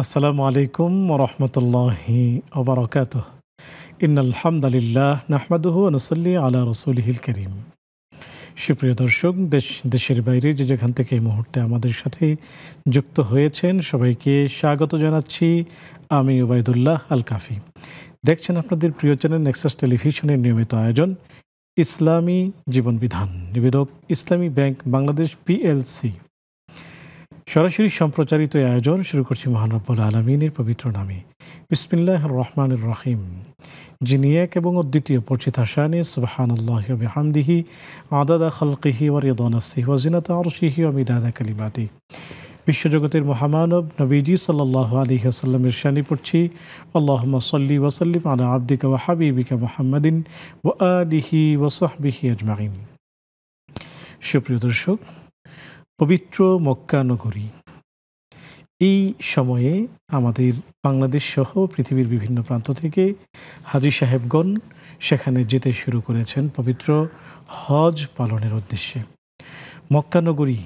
আসসালামু আলাইকুম ওরহমতুল্লাহি ওবরাকাতুহ। ইন্নাল হামদুলিল্লাহ নাহমাদুহু ওয়া নুসাল্লি আলা রাসূলিহিল কারীম। সুপ্রিয় দর্শক, দেশের বাইরে যে যেখান থেকে এই মুহূর্তে আমাদের সাথে যুক্ত হয়েছেন সবাইকে স্বাগত জানাচ্ছি। আমি উবাইদুল্লাহ আল কাফি। দেখছেন আপনাদের প্রিয় চ্যানেল নেক্সাস টেলিভিশনের নিয়মিত আয়োজন ইসলামী জীবন বিধান। নিবেদক ইসলামী ব্যাংক বাংলাদেশ পিএলসি। সরাসরি সম্প্রচারিত আয়োজন শুরু করছি মহান রব্বুল আলামিনের পবিত্র নামে। বিসমিল্লাহির রহমানির রহিম। যিনি এক এবং অদ্বিতীয়, পরিচিত শানে সুবহানাল্লাহি ওয়া বিহামদিহি আদাদা খালকিহি ওয়া রিদা নাফসিহি ওয়া জিনাতা আরশিহি ওয়া মিদাদা কালিমাতি। বিশ্বজগতের মহামানব নবীজি সাল্লাল্লাহু আলাইহি ওয়াসাল্লামের শানে পড়ছি আল্লাহুম্মা সাল্লি ওয়া সাল্লিম আলা আবদিকা ওয়া হাবিবিকা মুহাম্মাদিন ওয়া আলিহি ওয়া সাহবিহি আজমাইন। সুপ্রিয় দর্শক, পবিত্র মক্কা নগরী, এই সময়ে আমাদের বাংলাদেশ সহ পৃথিবীর বিভিন্ন প্রান্ত থেকে হাজী সাহেবগণ সেখানে যেতে শুরু করেছেন পবিত্র হজ পালনের উদ্দেশ্যে। মক্কা নগরী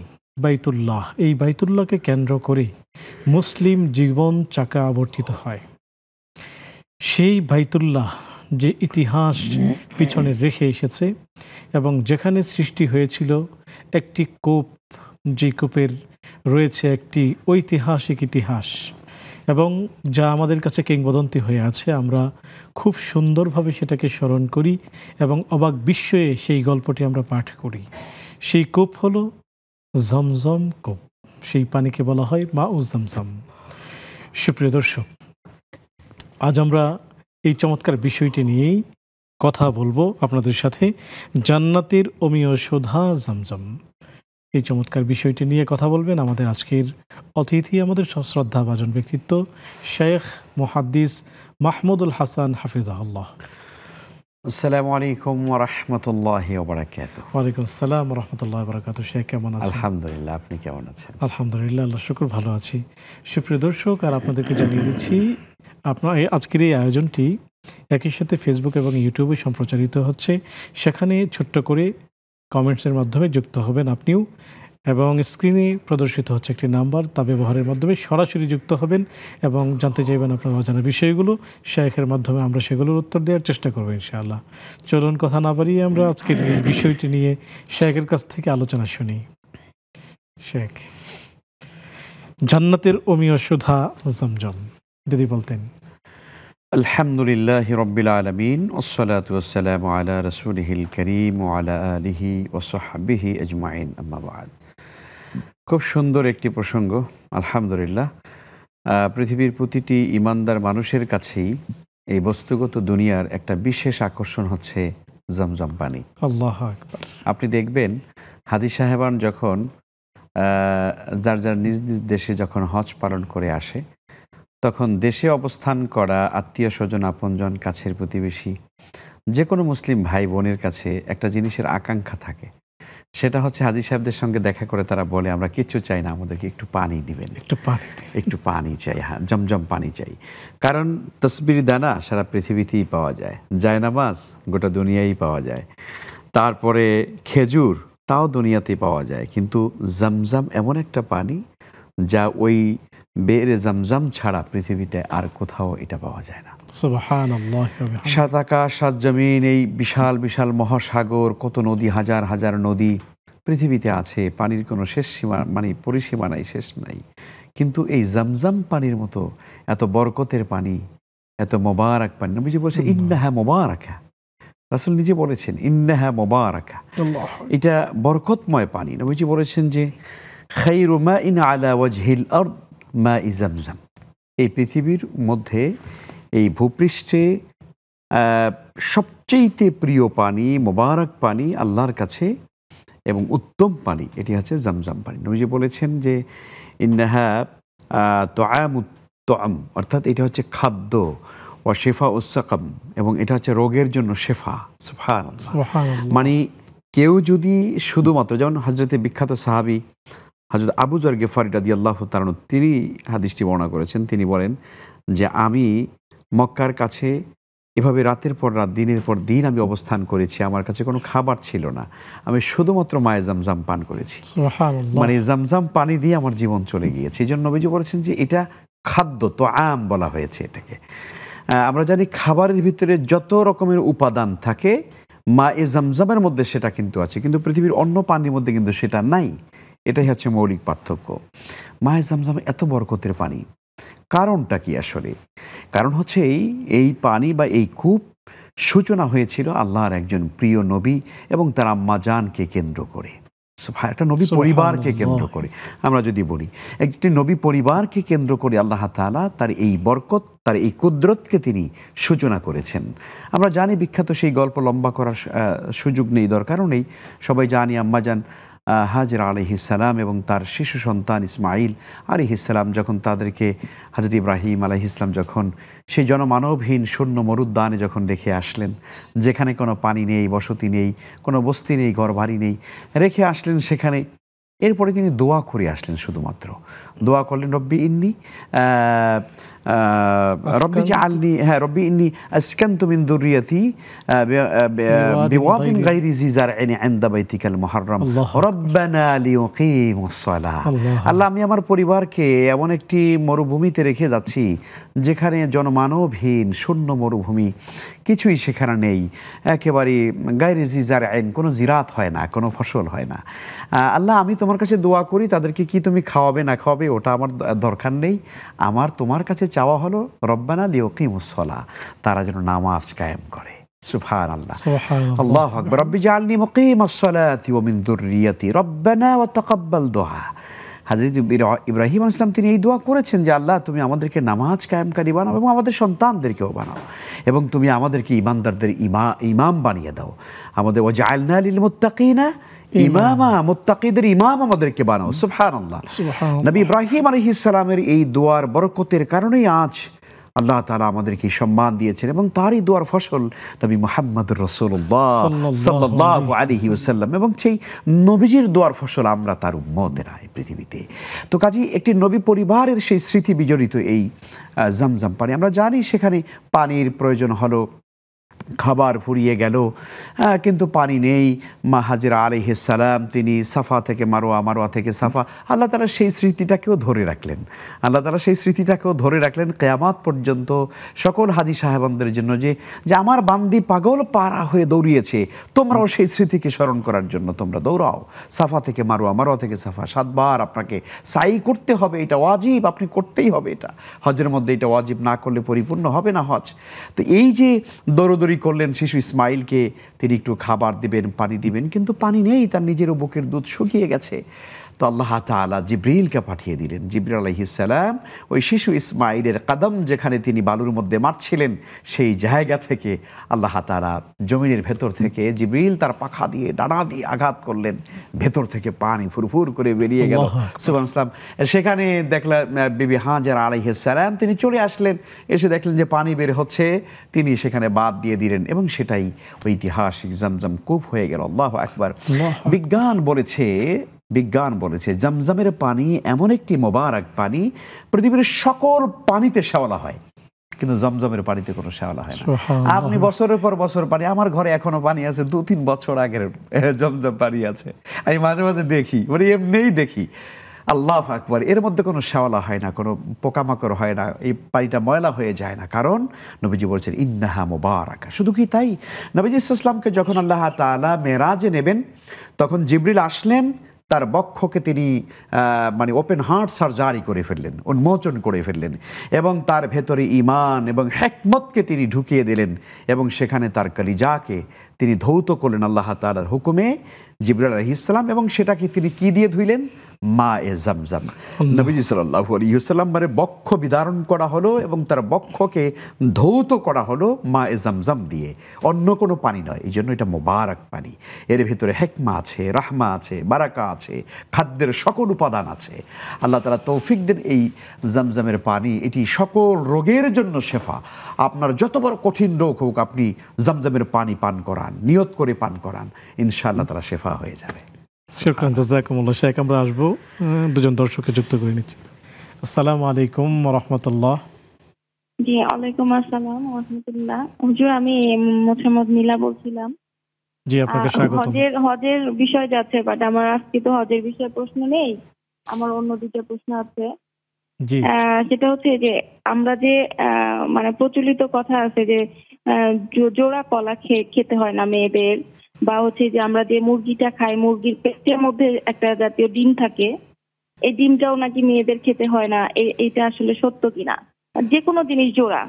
বাইতুল্লাহ, এই বাইতুল্লাহকে কেন্দ্র করে মুসলিম জীবন চাকা আবর্তিত হয়। সেই বাইতুল্লাহ যে ইতিহাস পিছনে রেখে এসেছে এবং যেখানে সৃষ্টি হয়েছিল একটি কূপ, যে কূপের রয়েছে একটি ঐতিহাসিক ইতিহাস এবং যা আমাদের কাছে কিংবদন্তি হয়ে আছে, আমরা খুব সুন্দরভাবে সেটাকে স্মরণ করি এবং অবাক বিস্ময়ে সেই গল্পটি আমরা পাঠ করি। সেই কূপ হলো জমজম কূপ, সেই পানিকে বলা হয় মা উ জমজম। সুপ্রিয় দর্শক, আজ আমরা এই চমৎকার বিষয়টি নিয়েই কথা বলবো আপনাদের সাথে। জান্নাতের অমীয় সুধা জমজম, এই চমৎকার বিষয়টি নিয়ে কথা বলবেন আমাদের আজকের অতিথি, আমাদের শ্রদ্ধাভাজন ব্যক্তিত্ব শেখ মুহাদ্দিস মাহমুদুল হাসান হাফিজাহুল্লাহ। আসসালামু আলাইকুম ওয়া রাহমাতুল্লাহি ওয়া বারাকাতুহু। ওয়ালাইকুম আসসালাম ওয়া রাহমাতুল্লাহি ওয়া বারাকাতুহু। শেখ কেমন আছেন? আলহামদুলিল্লাহ, আপনি কেমন আছেন? আলহামদুলিল্লাহ, আল্লাহ শুকর ভালো আছি। সুপ্রিয় দর্শক, আর আপনাদেরকে জানিয়ে দিচ্ছি আপনার আজকের এই আয়োজনটি একই সাথে ফেসবুক এবং ইউটিউবে সম্প্রচারিত হচ্ছে। সেখানে ছোট্ট করে কমেন্টসের মাধ্যমে যুক্ত হবেন আপনিও, এবং স্ক্রিনে প্রদর্শিত হচ্ছে একটি নাম্বার, তা ব্যবহারের মাধ্যমে সরাসরি যুক্ত হবেন এবং জানতে চাইবেন আপনার অজানা বিষয়গুলো। শেখের মাধ্যমে আমরা সেগুলোর উত্তর দেওয়ার চেষ্টা করবো ইনশাআল্লাহ। চলুন কথা না বাড়িয়ে আমরা আজকের এই বিষয়টি নিয়ে শেখের কাছ থেকে আলোচনা শুনি। শেখ, জান্নাতের অমীয় সুধা জমজম যদি বলতেন। আলহামদুলিল্লাহি রাব্বিল আলামিন ওয়াসসালাতু ওয়াসসালামু আলা রাসূলিহিল কারীম ওয়া আলা আলিহি ওয়া সাহবিহি আজমাইন, আম্মা বা'দ। খুব সুন্দর একটি প্রসঙ্গ। আলহামদুলিল্লাহ, পৃথিবীর প্রতিটি ইমানদার মানুষের কাছেই এই বস্তুগত দুনিয়ার একটা বিশেষ আকর্ষণ হচ্ছে জমজম পানি। আল্লাহু আকবার। আপনি দেখবেন হাজী সাহেবান যখন যার যার নিজ নিজ দেশে যখন হজ পালন করে আসে, তখন দেশে অবস্থান করা আত্মীয় স্বজন, আপনজন, কাছের প্রতিবেশী, যে কোনো মুসলিম ভাই বোনের কাছে একটা জিনিসের আকাঙ্ক্ষা থাকে, সেটা হচ্ছে হাজী সাহেবদের সঙ্গে দেখা করে তারা বলে, আমরা কিচ্ছু চাই না, আমাদেরকে একটু পানি দিবেন, একটু পানি চাই, হ্যাঁ জমজম পানি চাই। কারণ তসবির দানা সারা পৃথিবীতেই পাওয়া যায়, জায়নামাজ গোটা দুনিয়ায় পাওয়া যায়, তারপরে খেজুর তাও দুনিয়াতেই পাওয়া যায়, কিন্তু জমজম এমন একটা পানি যা ওই বেরে জমজম ছাড়া পৃথিবীতে আর কোথাও এটা পাওয়া যায় না। সুবহানাল্লাহ। সাত আকাশ সাত জমিন, এই বিশাল বিশাল মহাসাগর, কত নদী, হাজার হাজার নদী পৃথিবীতে আছে, পানির কোনো শেষ সীমা পরিসীমা নাই, শেষ নাই। কিন্তু এই জমজম পানির মতো এত বরকতের পানি, এত মোবারক পানি, নবীজি বলছেন ইন্নাহা মোবারাকা। রাসূল নিজে বলেছেন ইন্নাহা মোবারাকা, এটা বরকতময় পানি। নবীজি বলেছেন যে খায়রু মাইন আলা ওয়াজহিল আরদ মাই জমজম, এই পৃথিবীর মধ্যে, এই ভূপৃষ্ঠে সবচেয়ে প্রিয় পানি, মোবারক পানি আল্লাহর কাছে এবং উত্তম পানি, এটি হচ্ছে জমজম পানি। নবীজি বলেছেন যে ইন্নাহা তুআমুত তুআম, অর্থাৎ এটা হচ্ছে খাদ্য, ওয়া শিফা উস-সাকাম, এবং এটা হচ্ছে রোগের জন্য শেফা। সুবহানাল্লাহ। মানে কেউ যদি শুধুমাত্র, যেমন হযরতে বিখ্যাত সাহাবী হযরত আবু যর গিফারী রাদিয়াল্লাহু তাআলা আনহু, তিনি হাদিসটি বর্ণনা করেছেন। তিনি বলেন যে আমি মক্কার কাছে এভাবে রাতের পর রাত, দিনের পর দিন আমি অবস্থান করেছি, আমার কাছে কোনো খাবার ছিল না, আমি শুধুমাত্র মায়ে জমজম পান করেছি। মানে জমজম পানি দিয়ে আমার জীবন চলে গিয়েছে। এই জন্য নবীজি বলেছেন যে এটা খাদ্য, তো আম বলা হয়েছে এটাকে। আমরা জানি খাবারের ভিতরে যত রকমের উপাদান থাকে মায়ে জামজামের মধ্যে সেটা কিন্তু আছে, কিন্তু পৃথিবীর অন্য পানির মধ্যে কিন্তু সেটা নাই। এটাই হচ্ছে মৌলিক পার্থক্য। মায়ে জামজাম এত বরকতের পানি, কারণটা কি আসলে? কারণ হচ্ছে এই পানি বা এই কূপ সূচনা হয়েছিল আল্লাহর একজন প্রিয় নবী এবং তার আম্মা জানকে কেন্দ্র করে, একটা নবী পরিবারকে কেন্দ্র করে। আমরা যদি বলি একটি নবী পরিবারকে কেন্দ্র করে আল্লাহ তাআলা তার এই বরকত, তার এই কুদরতকে তিনি সূচনা করেছেন। আমরা জানি বিখ্যাত সেই গল্প, লম্বা করার সুযোগ নেই, দরকারও নেই। সবাই জানি আম্মাজান হাজরা আলাইহিস সালাম এবং তার শিশু সন্তান ইসমাইল আলাইহিস সালাম যখন তাদেরকে হযরত ইব্রাহিম আলাইহিস সালাম যখন সেই জনমানবহীন শূন্য মরুদ্যানে যখন রেখে আসলেন, যেখানে কোনো পানি নেই, বসতি নেই, কোনো বস্তি নেই, ঘরবাড়ি নেই, রেখে আসলেন সেখানে। এরপরে তিনি দোয়া করে আসলেন, শুধুমাত্র দোয়া করলেন, রব্বি ইন্নি রব্বি জাআলনি, রব্বি ইন্নি আসকানতু মিন যুররিয়াতি বিওয়াদিন গায়রি জি জারইন ইনদা বাইতিকাল মুহাররম রব্বানা লিয়ুকিমুস সালাহ। আল্লাহ, আমি আমার পরিবারকে এমন একটি মরুভূমিতে রেখে যাচ্ছি যেখানে জনমানবহীন শূন্য মরুভূমি, কিছুই সেখানে নেই, একেবারে গায়রি জি জারইন, কোনো জিরাত হয় না, কোনো ফসল হয় না। আল্লাহ, আমি তোমার কাছে দোয়া করি, তাদেরকে কি তুমি খাওয়াবে না খাওয়াবে ওটা আমার দরকার নেই, আমার তোমার কাছে চাওয়া হলো রব্বানা লিয়ুকিমুস সালাহ, তারা যেন নামাজ কায়েম করে। সুবহানাল্লাহ, আল্লাহু আকবার। রব্বি জাআলনি মুকিমাস সালাতি ওয়া মিন যুররিয়াতি রব্বানা ওয়া তাকাব্বাল দুআ। হযরত ইব্রাহিম আলাইহিস সালাম তিনি এই দোয়া করেছেন যে আল্লাহ, তুমি আমাদেরকে নামাজ কায়েমকারী বানাও এবং আমাদের সন্তানদেরকেও বানাও, এবং তুমি আমাদেরকে ঈমানদারদের ইমাম বানিয়ে দাও। আমাদের ওয়াজআলনা লিল মুত্তাকিনা ইমামা, মুত্তাকিদের ইমাম আমাদেরকে বানাও। সুবহানাল্লাহ। নবী ইব্রাহিম আলাইহিস সালামের এই দোয়ার বরকতের কারণেই আজ আল্লাহ তাআলা আমাদেরকে সম্মান দিয়েছেন, এবং তারই দোয়ার ফসল নবী মুহাম্মদুর রাসূলুল্লাহ সাল্লাল্লাহু আলাইহি ওয়াসাল্লাম, এবং সেই নবীজির দোয়ার ফসল আমরা তার উম্মতেরা এই পৃথিবীতে। তো কাজেই একটি নবী পরিবারের সেই স্মৃতি বিজড়িত এই জামজাম পানি। আমরা জানি সেখানে পানির প্রয়োজন হলো, খাবার ফুরিয়ে গেল, কিন্তু পানি নেই। মা হাজরা আলাইহিস সালাম তিনি সাফা থেকে মারোয়া, মারোয়া থেকে সাফা, আল্লাহ তাআলা সেই স্মৃতিটাকেও ধরে রাখলেন। আল্লাহ তাআলা সেই স্মৃতিটাকেও ধরে রাখলেন কিয়ামত পর্যন্ত সকল হাজী সাহেবানদের জন্য, যে আমার বান্দি পাগল পারা হয়ে দৌড়িয়েছে, তোমরাও সেই স্মৃতিকে স্মরণ করার জন্য তোমরা দৌড়াও। সাফা থেকে মারোয়া, মারোয়া থেকে সাফা, 7 বার আপনাকে সাই করতে হবে, এটা ওয়াজিব, আপনি করতেই হবে। এটা হজের মধ্যে এটা ওয়াজিব, না করলে পরিপূর্ণ হবে না হজ। তো এই যে দৌড়দৌড়ি করলেন, শিশু ইসমাইলকে তিনি একটু খাবার দিবেন, পানি দিবেন, কিন্তু পানি নেই, তার নিজেরও বুকের দুধ শুকিয়ে গেছে। তো আল্লাহ তাআলা জিবরিলকে পাঠিয়ে দিলেন। জিবরিল আলাইহিস সালাম ওই শিশু ইসমাইলের কদম যেখানে তিনি বালুর মধ্যে মারছিলেন, সেই জায়গা থেকে আল্লাহ তাআলা জমিনের ভেতর থেকে জিবরিল তার পাখা দিয়ে, ডানা দিয়ে আঘাত করলেন, ভেতর থেকে পানি ফুরফুর করে বেরিয়ে গেল। সুবহানাল্লাহ। সেখানে দেখলেন বিবি হাজরা আলাইহিস সালাম তিনি চলে আসলেন, এসে দেখলেন যে পানি বের হচ্ছে, তিনি সেখানে বাদ দিয়ে দিলেন, এবং সেটাই ঐতিহাসিক জামজাম কূপ হয়ে গেল। আল্লাহু আকবার। বিজ্ঞান বলেছে জামজামের পানি এমন একটি মোবারক পানি, পৃথিবীর সকল পানিতে শেওলা হয়, কিন্তু জমজমের পানিতে কোনো শেওলা হয় না। আপনি বছরের পর বছর পানি, আমার ঘরে এখনো পানি আছে, 2-3 বছর আগের জমজম পানি আছে, আমি মাঝে মাঝে দেখি, মানে এমনিই দেখি। আল্লাহু আকবার। এর মধ্যে কোনো শেওলা হয় না, কোনো পোকামাকড় হয় না, এই পানিটা ময়লা হয়ে যায় না, কারণ নবীজি বলছেন ইন্নাহা মুবারাকা। শুধু কি তাই, নবীজি সাল্লাল্লাহু আলাইহি ওয়াসাল্লামকে যখন আল্লাহ তাআলা মেরাজে নেবেন, তখন জিবরিল আসলেন, তার বক্ষকে তিনি মানে ওপেন হার্ট সার্জারি করে ফেললেন, উন্মোচন করে ফেললেন, এবং তার ভেতরে ঈমান এবং হিকমতকে তিনি ঢুকিয়ে দিলেন, এবং সেখানে তার কলিজাকে তিনি ধৌত করলেন আল্লাহ তাআলার হুকুমে, জিবরিল আলাইহিস সালাম, এবং সেটাকে তিনি কি দিয়ে ধুইলেন? মায়ে জামজাম। নবীজি সাল্লাল্লাহু আলাইহি ওয়াসাল্লাম মানে বক্ষ বিদারণ করা হলো, এবং তার বক্ষকে ধৌত করা হলো মায়ে জামজাম দিয়ে, অন্য কোনো পানি নয়। এই জন্য এটা মোবারক পানি, এর ভিতরে হিকমা আছে, রাহমা আছে, বারাকা আছে, খাদ্যের সকল উপাদান আছে। আল্লাহ তাআলা তৌফিক দেন এই জামজামের পানি, এটি সকল রোগের জন্য শেফা। আপনার যত বড় কঠিন রোগ হোক, আপনি জামজামের পানি পান করান, নিয়ত করে পান করান, ইনশাআল্লাহ তাআলা শেফা হয়ে যাবে। শুকরান, জাযাকুমুল্লাহ। শেখ, আমরা আসবো, দুজন দর্শককে যুক্ত করে নিচ্ছি। আসসালামু আলাইকুম ওয়া রাহমাতুল্লাহ। জি, ওয়ালাইকুম আসসালাম ওয়া রাহমাতুল্লাহ। হুজুর, আমি মোহাম্মদ নীলা বলছিলাম। জি, আপনাকে স্বাগত। হজের বিষয় যাচ্ছে, বাট আমার আজকে তো হজের বিষয়ে প্রশ্ন নেই, আমার অন্য দুটো প্রশ্ন আছে। জি সেটা হচ্ছে যে আমরা যে মানে প্রচলিত কথা আছে যে জোড়া কলা খেতে হয় না মেয়েদের, বা হচ্ছে যে আমরা যে মুরগিটা খাই মুরগির পেটের মধ্যে একটা জাতীয় ডিম থাকে, এই ডিমটাও নাকি মেয়েদের খেতে হয় না। এইটা আসলে সত্য কিনা? যে কোনো জিনিস জোড়া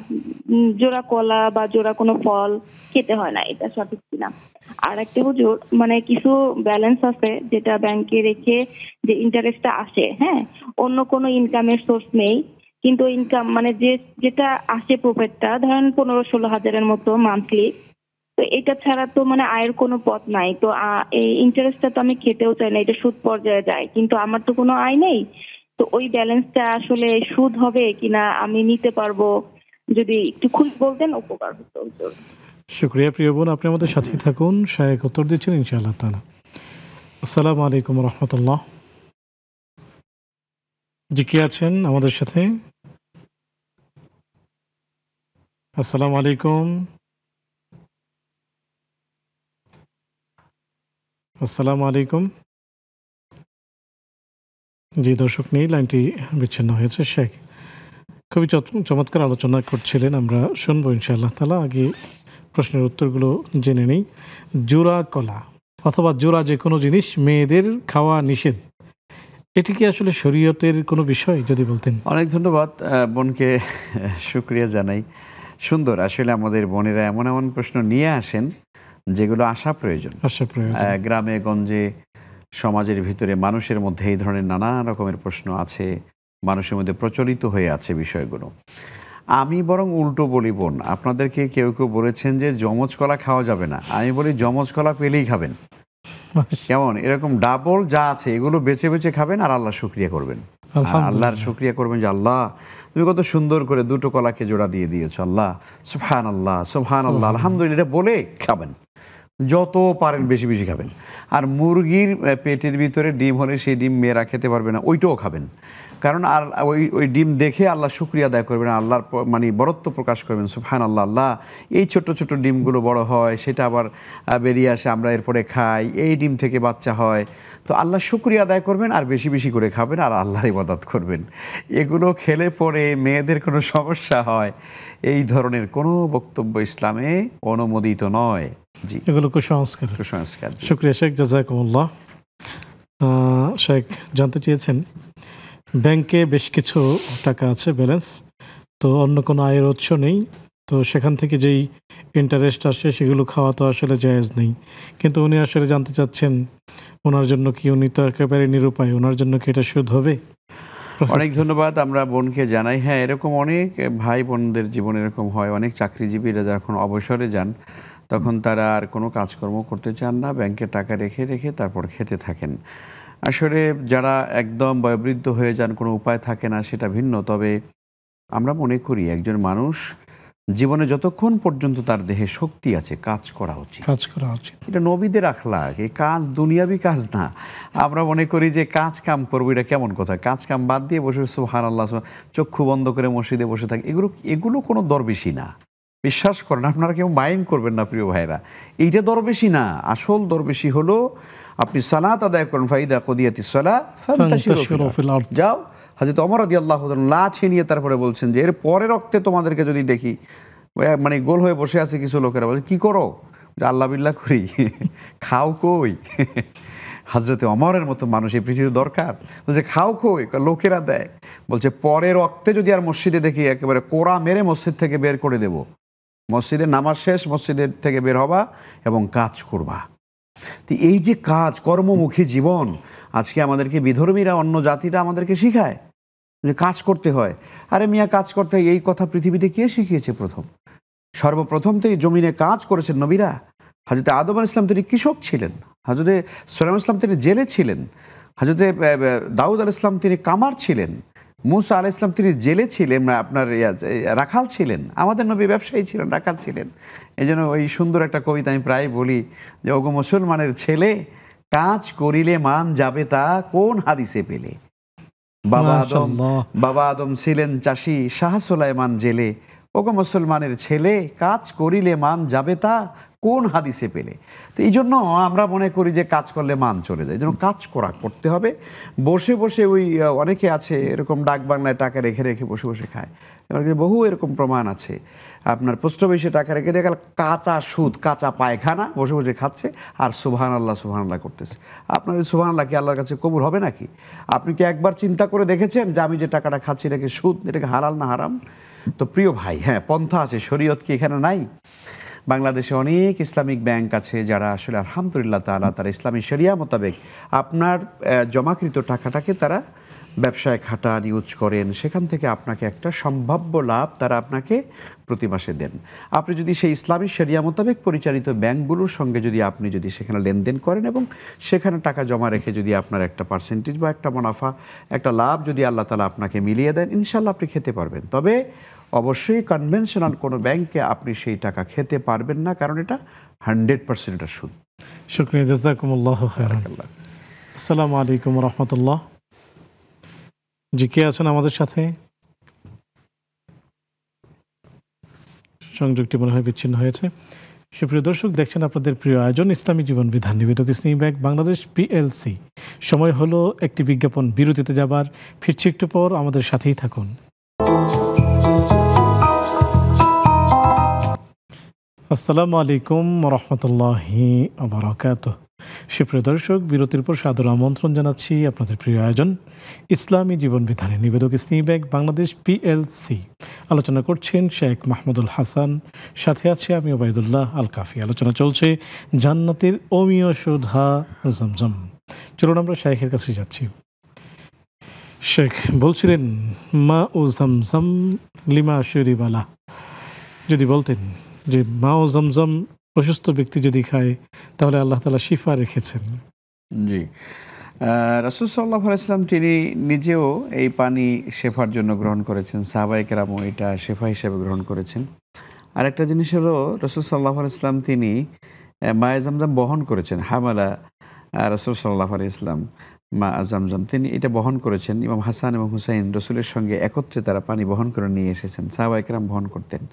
জোড়া কলা বা জোড়া কোনো ফল খেতে হয় না, এটা সঠিক কিনা? আর একটা হুজুর, মানে কিছু ব্যালেন্স আছে যেটা ব্যাংকে রেখে যে ইন্টারেস্টটা আসে, হ্যাঁ, অন্য কোনো ইনকামের সোর্স নেই, কিন্তু ইনকাম মানে যেটা আসে প্রফিটটা ধরেন 15-16 হাজারের মতো মান্থলি, তো এটা ছাড়া তো মানে আয়ের কোনো পথ নাই। তো এই ইন্টারেস্টটা তো আমি খেতেও চাই না, এটা সুদ পর্যায়ে যায়, কিন্তু আমার তো কোনো আয় নেই। তো ওই ব্যালেন্সটা আসলে সুদ হবে কিনা আমি নিতে পারবো, যদি একটু খুলে বলতেন উপকার হতো হুজুর। শুক্রিয়া প্রিয় বোন, আপনি আমাদের সাথেই থাকুন, শায়েখ উত্তর দিচ্ছেন ইনশাআল্লাহ তাআলা। আসসালামু আলাইকুম রহমতুল্লাহ। জি, কে আছেন আমাদের সাথে? আসসালামু আলাইকুম। আসসালামু আলাইকুম। জি, দর্শক নেই, লাইনটি বিচ্ছিন্ন হয়েছে। শেখ খুবই চমৎকার আলোচনা করছিলেন, আমরা শুনবো ইনশাআল্লাহ তাআলা। আগে প্রশ্নের উত্তরগুলো জেনে নেই। জোড়া কলা অথবা জোড়া যে কোনো জিনিস মেয়েদের খাওয়া নিষেধ, এটি কি আসলে শরীয়তের কোনো বিষয়, যদি বলতেন? অনেক ধন্যবাদ বোনকে, শুক্রিয়া জানাই। সুন্দর, আসলে আমাদের বোনেরা এমন এমন প্রশ্ন নিয়ে আসেন যেগুলো আসা প্রয়োজন। গ্রামে গঞ্জে সমাজের ভিতরে মানুষের মধ্যে এই ধরনের নানা রকমের প্রশ্ন আছে, মানুষের মধ্যে প্রচলিত হয়ে আছে বিষয়গুলো। আমি বরং উল্টো বলি বোন, আপনাদেরকে কেউ কেউ বলেছেন যে যমজ কলা খাওয়া যাবে না, আমি বলি যমজ কলা পেলেই খাবেন। কেমন? এরকম ডাবল যা আছে এগুলো বেছে বেছে খাবেন আর আল্লাহ শুকরিয়া করবেন, আল্লাহর শুকরিয়া করবেন যে আল্লাহ তুমি কত সুন্দর করে দুটো কলাকে জোড়া দিয়ে দিয়েছো, আল্লাহ সুবহানাল্লাহ সুবহানাল্লাহ আলহামদুলিল্লাহ, এটা বলে খাবেন, যত পারেন বেশি বেশি খাবেন। আর মুরগির পেটের ভিতরে ডিম হলে সেই ডিম মেয়েরা খেতে পারবে না, ওইটাও খাবেন, কারণ আর ওই ডিম দেখে আল্লাহ শুকরিয়া আদায় করবেন, আল্লাহর মানে বরত্ব প্রকাশ করবেন, সুবহানাল্লাহ, আল্লাহ এই ছোট ছোট ডিমগুলো বড় হয়, সেটা আবার বেরিয়ে আসে, আমরা এরপরে খাই, এই ডিম থেকে বাচ্চা হয়, তো আল্লাহ শুকরিয়া আদায় করবেন আর বেশি বেশি করে খাবেন আর আল্লাহর ইবাদত করবেন। এগুলো খেলে পরে মেয়েদের কোনো সমস্যা হয়, এই ধরনের কোনো বক্তব্য ইসলামে অনুমোদিত নয়। জি, এগুলো কুসংস্কার। কুসংস্কার। শুক্রিয়া শেখ, জাযাকুমুল্লাহ। শেখ জানতে চেয়েছেন, ব্যাংকে বেশ কিছু টাকা আছে ব্যালেন্স, তো অন্য কোনো আয়ের উৎস নেই, তো সেখান থেকে যেই ইন্টারেস্ট আসে সেগুলো খাওয়া তো আসলে জায়েজ নেই, কিন্তু উনি আসলে জানতে চাচ্ছেন ওনার জন্য কি, উনি তো একেবারে নিরুপায়, ওনার জন্য কি এটা সুদ হবে? অনেক ধন্যবাদ, আমরা বোনকে জানাই। হ্যাঁ, এরকম অনেক ভাই বোনদের জীবনে এরকম হয়, অনেক চাকরিজীবীরা যখন অবসরে যান তখন তারা আর কোনো কাজকর্ম করতে চান না, ব্যাংকে টাকা রেখে রেখে তারপর খেতে থাকেন। আসলে যারা একদম বয়োবৃদ্ধ হয়ে যান, কোনো উপায় থাকে না, সেটা ভিন্ন। তবে আমরা মনে করি একজন মানুষ জীবনে যতক্ষণ পর্যন্ত তার দেহে শক্তি আছে কাজ করা উচিত, এটা নবীদের আখলাক, এই কাজ দুনিয়াবি কাজ না। আমরা মনে করি যে কাজ কাম করবো, এটা কেমন কথা? কাজ কাম বাদ দিয়ে বসে সুবহানাল্লাহ, চক্ষু বন্ধ করে মসজিদে বসে থাকে, এগুলো কোনো দরবেশি না। বিশ্বাস করেন, আপনারা কেউ মাইন্ড করবেন না প্রিয় ভাইরা, এইটা দরবেশি না। আসল দরবেশি হলো আপনি সালাত আদায় করেন, ফাইদা কুদিয়াতিস সালাহ ফান্তাশিরু ফিল আরদ, যাও। হযরত ওমর রাদিয়াল্লাহু তাআলা লাঠি নিয়ে তারপরে বলছেন যে এর পরের রক্তে তোমাদেরকে যদি দেখি, মানে গোল হয়ে বসে আছে কিছু লোকেরা, বলে কি করো? আল্লাহ বিল্লাহ করি, খাও কই? হযরতে ওমরের মতো মানুষ এই পৃথিবীর দরকার? বলছে খাও কই? লোকেরা দেয়। বলছে পরের রক্তে যদি আর মসজিদে দেখি, একেবারে কোড়া মেরে মসজিদ থেকে বের করে দেব। মসজিদে নামাজ শেষ, মসজিদের থেকে বের হবা এবং কাজ করবা। তো এই যে কাজ, কর্মমুখী জীবন, আজকে আমাদেরকে বিধর্মীরা, অন্য জাতিরা আমাদেরকে শিখায় যে কাজ করতে হয়। আরে মিয়া, কাজ করতে হয়, এই কথা পৃথিবীতে কে শিখিয়েছে? সর্বপ্রথম থেকে জমিনে কাজ করেছেন নবীরা। হযরতে আদম আলাইহিস সালাম তিনি কৃষক ছিলেন, হযরতে সুলাইমান আলাইহিস সালাম তিনি জেলে ছিলেন, হযরতে দাউদ আলাইহিস সালাম তিনি কামার ছিলেন, মুসা আলাইহিস সালাম তিনি জেলে ছিলেন, আপনার রাখাল ছিলেন, আমাদের নবী ব্যবসায়ী ছিলেন, রাখাল ছিলেন। এই জন্য ওই সুন্দর একটা কবিতা আমি প্রায় বলি যে ওগো মুসলমানের ছেলে, কাজ করিলে মান যাবে তা কোন হাদিসে পেলে? বাবা আদম ছিলেন চাষি, শাহ সুলাইমান জেলে, ওগো মুসলমানের ছেলে, কাজ করিলে মান যাবে তা কোন হাদিসে পেলে? তো এই জন্য আমরা মনে করি যে কাজ করলে মান চলে যায়, এই জন্য কাজ করতে হবে। বসে বসে ওই অনেকে আছে এরকম ডাক বাংলায় টাকা রেখে রেখে বসে বসে খায়, বহু এরকম প্রমাণ আছে। আপনার পোস্ট অফিসে টাকা রেখে দেখা গেল কাঁচা সুদ, কাঁচা পায়খানা বসে বসে খাচ্ছে আর সুবহানাল্লাহ করতেছে। আপনার এই সুবহানাল্লাহ কি আল্লাহর কাছে কবুল হবে নাকি? আপনি কি একবার চিন্তা করে দেখেছেন যে আমি যে টাকাটা খাচ্ছি এটাকে সুদ, এটাকে হালাল না হারাম? তো প্রিয় ভাই, হ্যাঁ, পন্থা আছে, শরীয়ত কি এখানে নাই? বাংলাদেশে অনেক ইসলামিক ব্যাংক আছে যারা আসলে আলহামদুলিল্লাহ তাআলা তারা ইসলামী শরিয়া মোতাবেক আপনার জমাকৃত টাকাটাকে তারা ব্যবসায় খাটান, ইউজ করেন, সেখান থেকে আপনাকে একটা সম্ভাব্য লাভ তারা আপনাকে প্রতি মাসে দেন। আপনি যদি সেই ইসলামী শরিয়া মোতাবেক পরিচালিত ব্যাংকগুলোর সঙ্গে আপনি যদি সেখানে লেনদেন করেন এবং সেখানে টাকা জমা রেখে যদি আপনার একটা পার্সেন্টেজ বা একটা মুনাফা, একটা লাভ যদি আল্লাহ তাআলা আপনাকে মিলিয়ে দেন, ইনশাল্লাহ আপনি খেতে পারবেন। তবে অবশ্যই কনভেনশনাল কোনো ব্যাংকে আপনি সেই টাকা খেতে পারবেন না, কারণ এটা 100% এটা সুদ। শুকরিয়া, জাযাকুমুল্লাহু খাইরান। আসসালামু আলাইকুম ওয়া রাহমাতুল্লাহ। জি, কে আছেন আমাদের সাথে? সংযোগটি মনে হয় বিচ্ছিন্ন হয়েছে। সুপ্রিয় দর্শক, দেখছেন আপনাদের প্রিয় আয়োজন ইসলামী জীবন বিধান, নিবেদক ইসলামী ব্যাংক বাংলাদেশ PLC। সময় হলো একটি বিজ্ঞাপন বিরতিতে যাবার, ফিরছি একটু পর, আমাদের সাথেই থাকুন। আসসালামু আলাইকুম ওয়া রাহমাতুল্লাহি ওয়া বারাকাতুহু। সুপ্রিয় দর্শক, বিরতির পর সাদর আমন্ত্রণ জানাচ্ছি আপনাদের প্রিয় আয়োজন ইসলামী জীবন বিধানে, নিবেদক ইসলামী ব্যাংক বাংলাদেশ PLC। আলোচনা করছেন শেখ মাহমুদুল হাসান, সাথে আছে আমি ওবায়দুল্লাহ আল কাফি। আলোচনা চলছে জান্নাতের অমীয় সুধা জমজম। চলুন আমরা শেখের কাছে যাচ্ছি। শেখ বলছিলেন মা ও জমজম লিমা শরিবালা, যদি বলতেন যে মা ও জমজম অসুস্থ ব্যক্তি যদি খায় তাহলে আল্লাহ তাআলা শিফা রেখেছেন। জি, রাসূল সাল্লাল্লাহু আলাইহি ওয়াসাল্লাম তিনি নিজেও এই পানি শেফার জন্য গ্রহণ করেছেন, সাহাবায়ে কেরামও এটা শেফা হিসেবে গ্রহণ করেছেন। আর একটা জিনিস হলো, রাসূল সাল্লাল্লাহু আলাইহি ওয়াসাল্লাম তিনি মায়ে জামজাম বহন করেছেন। হামালা রাসূল সাল্লাল্লাহু আলাইহি ওয়াসাল্লাম মা জামজাম, তিনি এটা বহন করেছেন। ইমাম হাসান এবং হুসাইন রাসূলের সঙ্গে একত্রে তারা পানি বহন করে নিয়ে এসেছেন, সাহাবায়ে কেরাম বহন করতেন।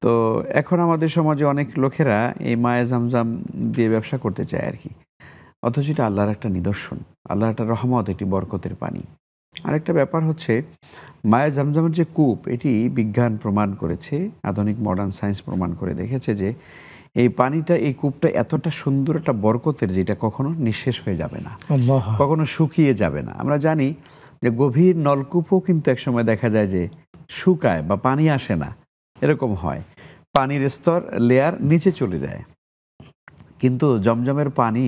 তো এখন আমাদের সমাজে অনেক লোকেরা এই মায়ে জামজাম দিয়ে ব্যবসা করতে চায় আর কি, অথচ এটা আল্লাহর একটা নিদর্শন, আল্লাহর একটা রহমত, এটি বরকতের পানি। আরেকটা ব্যাপার হচ্ছে, মায়ে জামজামের যে কূপ, এটি বিজ্ঞান প্রমাণ করেছে, আধুনিক মডার্ন সায়েন্স প্রমাণ করে দেখেছে যে এই পানিটা, এই কূপটা এতটা সুন্দর একটা বরকতের, যেটা কখনো নিঃশেষ হয়ে যাবে না, কখনো শুকিয়ে যাবে না। আমরা জানি যে গভীর নলকূপও কিন্তু একসময় দেখা যায় যে শুকায় বা পানি আসে না, এরকম হয়, পানির স্তর লেয়ার নিচে চলে যায়। কিন্তু জমজমের পানি,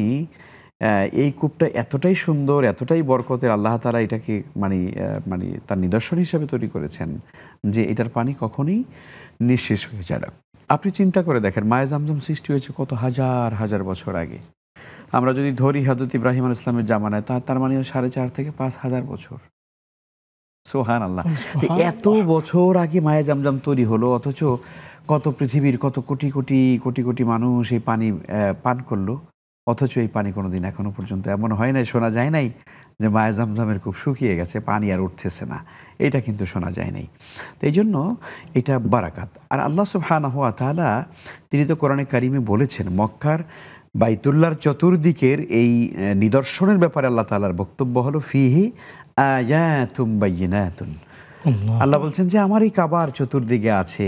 এই কূপটা এতটাই সুন্দর, এতটাই বরকতের, আল্লাহ তাআলা এটাকে মানে তার নিদর্শন হিসেবে তৈরি করেছেন যে এটার পানি কখনোই নিঃশেষ হয়ে যায় না। আপনি চিন্তা করে দেখেন, মায়ে জামজাম সৃষ্টি হয়েছে কত হাজার হাজার বছর আগে। আমরা যদি ধরি হযরত ইব্রাহিম আলাইহিস সালামের জামানায়, তার মানে 4.5 থেকে 5,000 বছর। সুবহানাল্লাহ, এত বছর আগে মায়ে জামজাম তৈরি হলো, অথচ কত পৃথিবীর কত কোটি কোটি কোটি কোটি মানুষ এই পানি পান করলো, অথচ এই পানি কোনোদিন এখনো পর্যন্ত এমন হয় নাই, শোনা যায় নাই যে মায়ে জামজামের খুব শুকিয়ে গেছে, পানি আর উঠতেছে না, এটা কিন্তু শোনা যায় নাই। তো এই জন্য এটা বারাকাত। আর আল্লাহ সুবহানাহু ওয়া তাআলা তিনি তো কোরআনে কারিমে বলেছেন, মক্কার বাইতুল্লাহর চতুর্দিকের এই নিদর্শনের ব্যাপারে আল্লাহ তাআলার বক্তব্য হলো ফিহি আয়াতুম বাইয়িনাতুন। আল্লাহ বলছেন যে আমার এই কাবার চতুর্দিকে আছে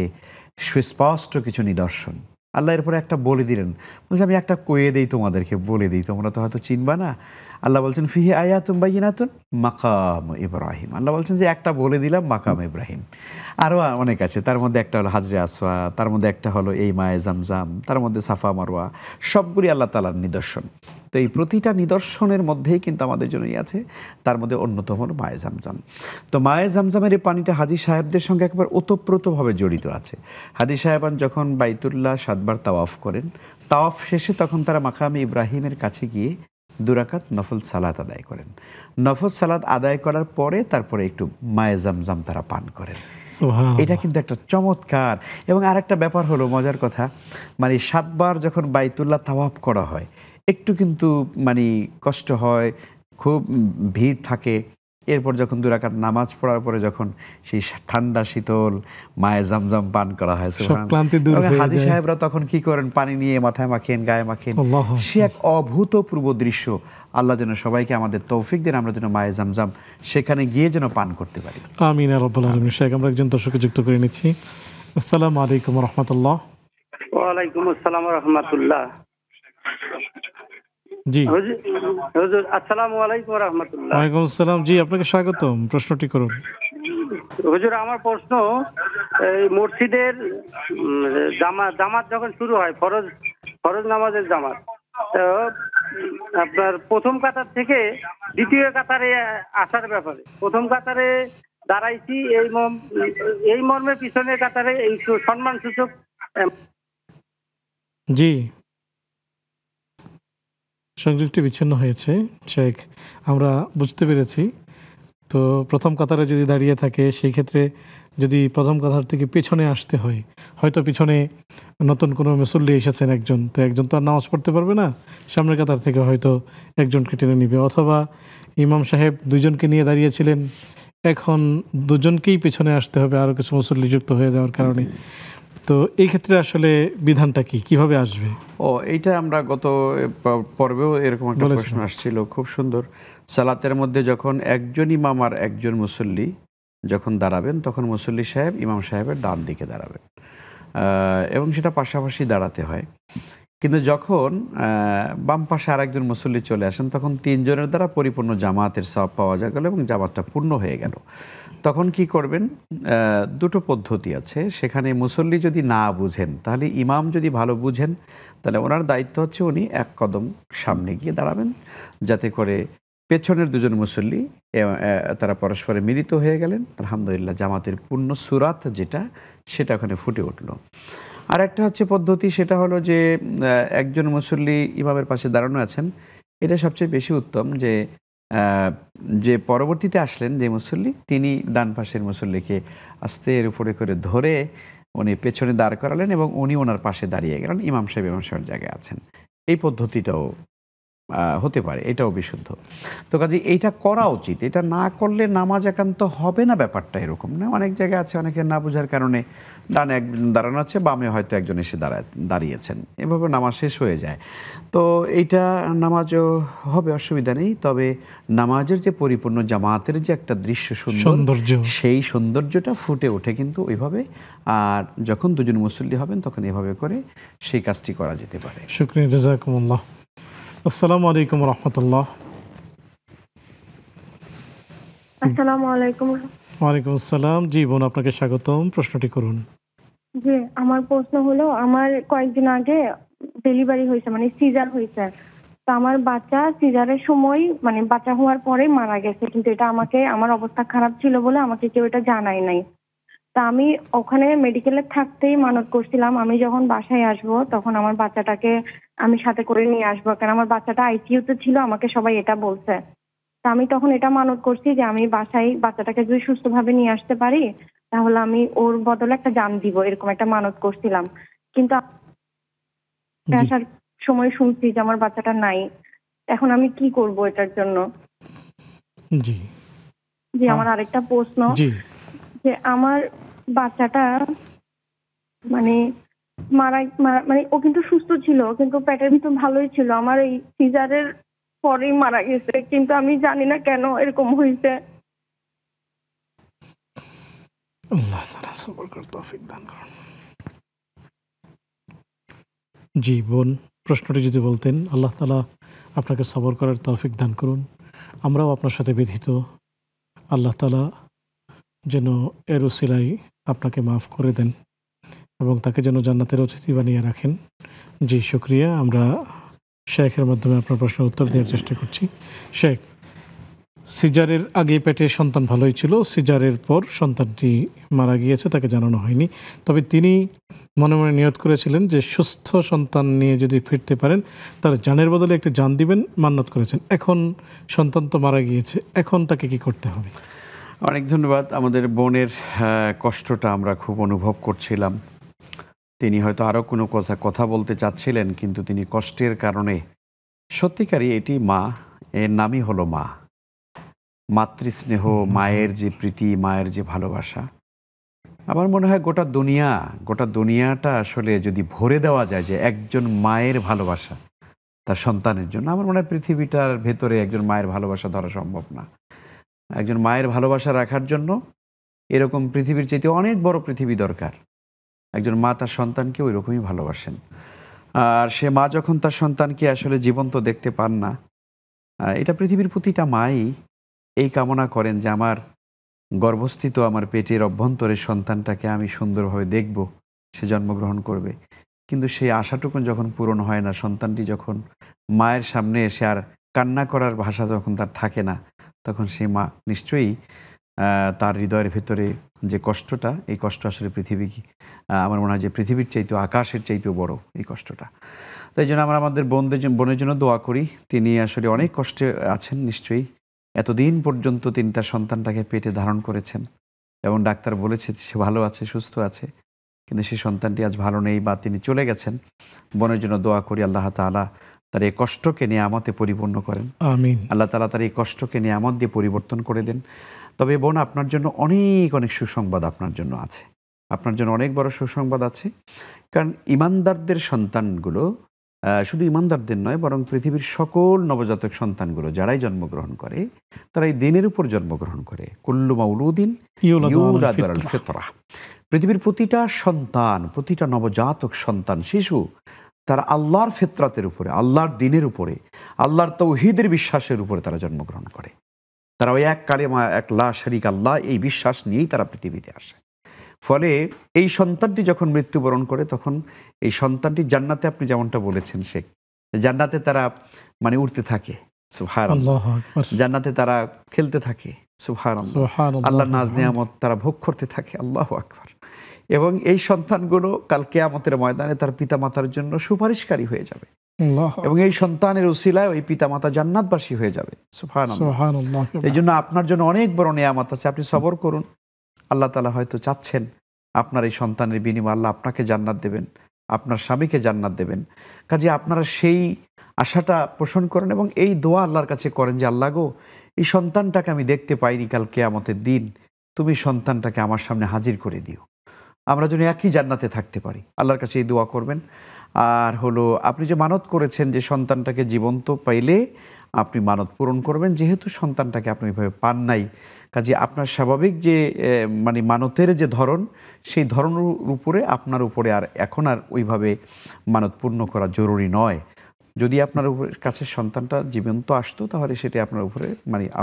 সুস্পষ্ট কিছু নিদর্শন। আল্লাহ এরপরে একটা বলে দিলেন, বলছে আমি একটা কয়ে দেই তোমাদেরকে, বলে দিই, তোমরা তো হয়তো চিনবা না। আল্লাহ বলছেন ফিহি আয়াতুম বাইয়িনাতুন মাকাম ইব্রাহিম। আল্লাহ বলছেন যে একটা বলে দিলাম, মাকাম ইব্রাহিম। আরও অনেক আছে, তার মধ্যে একটা হলো হাজরে আসওয়াদ, তার মধ্যে একটা হলো এই মায়ে জামজাম, তার মধ্যে সাফা মারওয়া, সবগুলি আল্লাহ তাআলার নিদর্শন। তো এই প্রতিটা নিদর্শনের মধ্যেই কিন্তু আমাদের জন্যই আছে, তার মধ্যে অন্যতম হলো মায়ে জামজাম। তো মায়ে জামজামের এই পানিটা হাজী সাহেবদের সঙ্গে একবার ওতপ্রোতভাবে জড়িত আছে। হাজী সাহেবান যখন বাইতুল্লাহ 7 বার তাওয়াফ করেন, তাওয়াফ শেষে তখন তারা মাকামে ইব্রাহিমের কাছে গিয়ে 2 রাকাত নফল সালাত আদায় করেন। নফল সালাত আদায় করার পরে তারপরে একটু মায়ে জামজাম তারা পান করেন। এটা কিন্তু একটা চমৎকার। এবং আরেকটা ব্যাপার হলো, মজার কথা, মানে 7 বার যখন বাইতুল্লাহ তাওয়াফ করা হয়, একটু কিন্তু মানে কষ্ট হয়, খুব ভিড় থাকে, এরপর যখন 2 রাকাত নামাজ পড়ার পরে যখন সেই ঠান্ডা শীতল মায়ে জামজাম পান করা হয়, সব ক্লান্তি দূর হয়ে যায়। হাজী সাহেবরা তখন কি করেন, পানি নিয়ে মাথায় মাখেন, গায়ে মাখেন। সে এক অভূতপূর্ব দৃশ্য। আল্লাহ যেন সবাইকে আমাদের তৌফিক দেন, আমরা যেন মায়ে জামজাম সেখানে গিয়ে যেন পান করতে পারি। আমিন ইয়া রাব্বাল আলামিন। শেখ, আমরা একজন দর্শককে যুক্ত করে নিচ্ছি। আসসালামু আলাইকুম ওয়া রাহমাতুল্লাহ। ওয়া আলাইকুম আসসালাম ওয়া রাহমাতুল্লাহ। জি হুজুর আসসালামু আলাইকুম ওয়া রাহমাতুল্লাহ। ওয়ালাইকুম আসসালাম। জি, আপনাকে স্বাগতম, প্রশ্নটি করুন। হুজুর, আমার প্রশ্ন, এই মসজিদের জামাত যখন শুরু হয়, ফরজ নামাজের জামাত, তো আপনার প্রথম কাতার থেকে দ্বিতীয় কাতারে আসার ব্যাপারে, প্রথম কাতারে দাঁড়াইছি এই মর্মে পিছনের কাতারে এই সম্মান সূচক। জি, সংযোগটি বিচ্ছিন্ন হয়েছে শেখ, আমরা বুঝতে পেরেছি। তো প্রথম কাতারে যদি দাঁড়িয়ে থাকে, সেই ক্ষেত্রে যদি প্রথম কাতার থেকে পিছনে আসতে হয়, হয়তো পিছনে নতুন কোনো মুসল্লি এসেছেন একজন, তো একজন তো আর নামাজ পড়তে পারবে না, সামনের কাতার থেকে হয়তো একজনকে টেনে নিবে, অথবা ইমাম সাহেব দুজনকে নিয়ে দাঁড়িয়েছিলেন, এখন দুজনকেই পেছনে আসতে হবে আরও কিছু মুসল্লি যুক্ত হয়ে যাওয়ার কারণে। তো এই ক্ষেত্রে আসলে বিধানটা কি, কিভাবে আসবে? এইটা আমরা গত পর্বেও এরকম একটা প্রশ্ন আসছিল, খুব সুন্দর। সালাতের মধ্যে যখন একজন ইমাম আর একজন মুসল্লি যখন দাঁড়াবেন, তখন মুসল্লি সাহেব ইমাম সাহেবের ডান দিকে দাঁড়াবেন, এবং সেটা পাশাপাশি দাঁড়াতে হয়। কিন্তু যখন বাম পাশে আর একজন মুসল্লি চলে আসেন, তখন 3 জনের দ্বারা পরিপূর্ণ জামাতের সওয়াব পাওয়া গেল এবং জামাতটা পূর্ণ হয়ে গেল। তখন কি করবেন? 2টো পদ্ধতি আছে সেখানে। মুসল্লি যদি না বুঝেন, তাহলে ইমাম যদি ভালো বুঝেন, তাহলে ওনার দায়িত্ব হচ্ছে উনি 1 কদম সামনে গিয়ে দাঁড়াবেন, যাতে করে পেছনের 2জন মুসল্লি তারা পরস্পরে মিলিত হয়ে গেলেন। আলহামদুলিল্লাহ, জামাতের পূর্ণ সুরাত যেটা, সেটা ওখানে ফুটে উঠলো। আর একটা হচ্ছে পদ্ধতি, সেটা হলো যে একজন মুসল্লি ইমামের পাশে দাঁড়ানো আছেন, এটা সবচেয়ে বেশি উত্তম, যে পরবর্তীতে আসলেন যে মুসল্লি, তিনি ডান পাশের মুসল্লিকে আস্তে এর উপরে করে ধরে উনি পেছনে দাঁড় করালেন এবং উনি ওনার পাশে দাঁড়িয়ে গেলেন, ইমাম সাহেবের জায়গায় আছেন। এই পদ্ধতিটাও হতে পারে, এটাও বিশুদ্ধ। তো কাজে এইটা করা উচিত। এটা না করলে নামাজ একান্ত হবে না, ব্যাপারটা এরকম না। অনেক জায়গায় আছে, অনেকে না বোঝার কারণে ডানে একজন দাঁড়ানো আছে, বামে হয়তো একজন এসে দাঁড়িয়েছেন, এভাবে নামাজ শেষ হয়ে যায়। তো এইটা নামাজও হবে, অসুবিধা নেই। তবে নামাজের যে পরিপূর্ণ জামাতের যে একটা দৃশ্য সৌন্দর্য, সেই সৌন্দর্যটা ফুটে ওঠে কিন্তু ওইভাবে। আর যখন 2জন মুসল্লি হবেন, তখন এভাবে করে সেই কাজটি করা যেতে পারে। শুকরিয়া, জাযাকুমুল্লাহ। আসসালামু আলাইকুম রাহমাতুল্লাহ। আসসালামু আলাইকুম। ওয়ালাইকুম আসসালাম। জি বোন, আপনাকে স্বাগতম, প্রশ্নটি করুন। জি, আমার প্রশ্ন হলো, আমার কয়েকদিন আগে ডেলিভারি হয়েছে, মানে সিজার হয়েছে। তো আমার বাচ্চা সিজারের সময়, মানে বাচ্চা হওয়ার পরে মারা গেছে, কিন্তু এটা আমার অবস্থা খারাপ ছিল বলে আমাকে কেউ এটা জানায় নাই। তা আমি ওখানে মেডিকেলে থাকতেই মানত করছিলাম, আমি যখন বাসায় আসবো তখন আমার বাচ্চাটাকে আমি সাথে করে নিয়ে আসবো, কারণ আমার বাচ্চাটা আইসিইউতে ছিল, আমাকে সবাই এটা বলছে। তা আমি তখন এটা মানত করছি যে আমি বাসায় বাচ্চাটাকে যদি সুস্থভাবে নিয়ে আসতে পারি, তাহলে আমি ওর বদলে একটা জান দিব, এরকম একটা মানত করছিলাম। কিন্তু আসার সময় শুনছি যে আমার বাচ্চাটা নাই। এখন আমি কি করব এটার জন্য? জি জি, আমার আরেকটা প্রশ্ন, যে আমার বাচ্চাটা মানে মানে ও কিন্তু সুস্থ ছিল, কিন্তু পেটের ভিতর ভালোই ছিল, আমার এই সিজারের পরেই মারা গেছে, কিন্তু আমি জানি না কেন এরকম হয়েছে। আল্লাহ তাআলা সবর করার তৌফিক দান করুন। জি বোন, প্রশ্নটি যদি বলতেন। আল্লাহ তাআলা আপনাকে সবর করার তৌফিক দান করুন। আমরাও আপনার সাথে বিধিত, আল্লাহ তাআলা যেন এর উসিলায় আপনাকে মাফ করে দেন এবং তাকে যেন জান্নাতের অতিথি বানিয়ে রাখেন। জি শুকরিয়া। আমরা শেখের মাধ্যমে আপনার প্রশ্নের উত্তর দেওয়ার চেষ্টা করছি। শেখ, সিজারের আগে পেটে সন্তান ভালোই ছিল, সিজারের পর সন্তানটি মারা গিয়েছে, তাকে জানানো হয়নি। তবে তিনি মনে মনে নিয়ত করেছিলেন যে সুস্থ সন্তান নিয়ে যদি ফিরতে পারেন, তার জানের বদলে একটি জান দিবেন, মান্যত করেছেন। এখন সন্তান তো মারা গিয়েছে, এখন তাকে কি করতে হবে? অনেক ধন্যবাদ। আমাদের বোনের কষ্টটা আমরা খুব অনুভব করছিলাম। তিনি হয়তো আরও কোনো কথা বলতে চাচ্ছিলেন, কিন্তু তিনি কষ্টের কারণে, সত্যিকারই এটি মা, এর নামই হলো মা। মাতৃস্নেহ, মায়ের যে প্রীতি, মায়ের যে ভালোবাসা, আমার মনে হয় গোটা দুনিয়াটা আসলে যদি ভরে দেওয়া যায় যে একজন মায়ের ভালোবাসা তার সন্তানের জন্য, আমার মনে হয় পৃথিবীটার ভেতরে একজন মায়ের ভালোবাসা ধরা সম্ভব না। একজন মায়ের ভালোবাসা রাখার জন্য এরকম পৃথিবীর চাইতে অনেক বড় পৃথিবী দরকার। একজন মা তার সন্তানকে ওই রকমই ভালোবাসেন। আর সে মা যখন তার সন্তানকে আসলে জীবন্ত দেখতে পান না, এটা পৃথিবীর প্রতিটা মাই এই কামনা করেন যে আমার গর্ভস্থিত, আমার পেটের অভ্যন্তরের সন্তানটাকে আমি সুন্দরভাবে দেখব, সে জন্মগ্রহণ করবে। কিন্তু সেই আশাটুকুন যখন পূরণ হয় না, সন্তানটি যখন মায়ের সামনে এসে আর কান্না করার ভাষা যখন তার থাকে না, তখন সেই মা নিশ্চয়ই তার হৃদয়ের ভেতরে যে কষ্টটা, এই কষ্ট আসলে আমার মনে হয় যে পৃথিবীর চাইতেও, আকাশের চাইতেও বড় এই কষ্টটা। তাই জন্য আমরা আমাদের বোনের জন্য দোয়া করি। তিনি আসলে অনেক কষ্টে আছেন নিশ্চয়ই। এতদিন পর্যন্ত তিনি তার সন্তানটাকে পেটে ধারণ করেছেন এবং ডাক্তার বলেছে সে ভালো আছে, সুস্থ আছে, কিন্তু সেই সন্তানটি আজ ভালো নেই বা তিনি চলে গেছেন। বোনের জন্য দোয়া করি আল্লাহ তাআলা তার এই কষ্টকে নিয়ামতে পরিপূর্ণ করেন। আমিন। আল্লাহ তাআলা তার এই কষ্টকে নিয়ামত দিয়ে পরিবর্তন করে দেন। তবে বোন, আপনার জন্য অনেক অনেক সুসংবাদ আপনার জন্য আছে। আপনার জন্য অনেক বড় সুসংবাদ আছে। কারণ ইমানদারদের সন্তানগুলো, শুধু ইমানদারদের নয়, বরং পৃথিবীর সকল নবজাতক সন্তানগুলো যারাই জন্মগ্রহণ করে, তারা এই দিনের উপর জন্মগ্রহণ করে। কুল্লু মাউলুদিন ইউলাদু আলাল ফিতরাহ। পৃথিবীর প্রতিটা সন্তান, প্রতিটা নবজাতক সন্তান, শিশু, তারা আল্লাহর ফিতরাতের উপরে, আল্লাহর দিনের উপরে, আল্লাহর তাওহীদের বিশ্বাসের উপরে তারা জন্মগ্রহণ করে। তারা ওই এক কালেমা, এক লা শারীক আল্লাহ, এই বিশ্বাস নিয়েই তারা পৃথিবীতে আসে। ফলে এই সন্তানটি যখন মৃত্যুবরণ করে, তখন এই সন্তানটি জান্নাতে, আপনি যেমনটা বলেছেন শেখ, জান্নাতে তারা উড়তে থাকে, সুবহানাল্লাহ। জান্নাতে তারা খেলতে থাকে, সুবহানাল্লাহ। আল্লাহর নাজ নিয়ামত তারা ভোগ করতে থাকে, আল্লাহু আকবার। এবং এই সন্তানগুলো কাল কিয়ামতের ময়দানে তার পিতামাতার জন্য সুপারিশকারী হয়ে যাবে এবং এই সন্তানের উসিলায় ওই পিতামাতা জান্নাতবাসী হয়ে যাবে, সুবহানাল্লাহ। এই জন্য আপনার জন্য অনেক বড় নিয়ামত আছে। আপনি সবর করুন। আল্লাহ তাআলা হয়তো চাচ্ছেন আপনার এই সন্তানের বিনিময়ে আল্লাহ আপনাকে জান্নাত দেবেন, আপনার স্বামীকে জান্নাত দেবেন। কাজে আপনারা সেই আশাটা পোষণ করেন এবং এই দোয়া আল্লাহর কাছে করেন যে আল্লাহ গো, এই সন্তানটাকে আমি দেখতে পাইনি, কাল কিয়ামতের দিন তুমি সন্তানটাকে আমার সামনে হাজির করে দিও, আমরা যেন একই জান্নাতে থাকতে পারি। আল্লাহর কাছে এই দোয়া করবেন। আর হলো, আপনি যে মানত করেছেন যে সন্তানটাকে জীবন্ত পাইলে আপনি মানত পূরণ করবেন, যেহেতু সন্তানটাকে আপনি ওইভাবে পান নাই, কাজে আপনার স্বাভাবিক যে মানতের যে ধরন, সেই ধরনের উপরে আপনার উপরে আর এখন আর ওইভাবে মানত পূর্ণ করা জরুরি নয়। যদি আপনার কাছে সন্তানটা জীবন্ত আসতো, তাহলে সেটা আপনার উপরে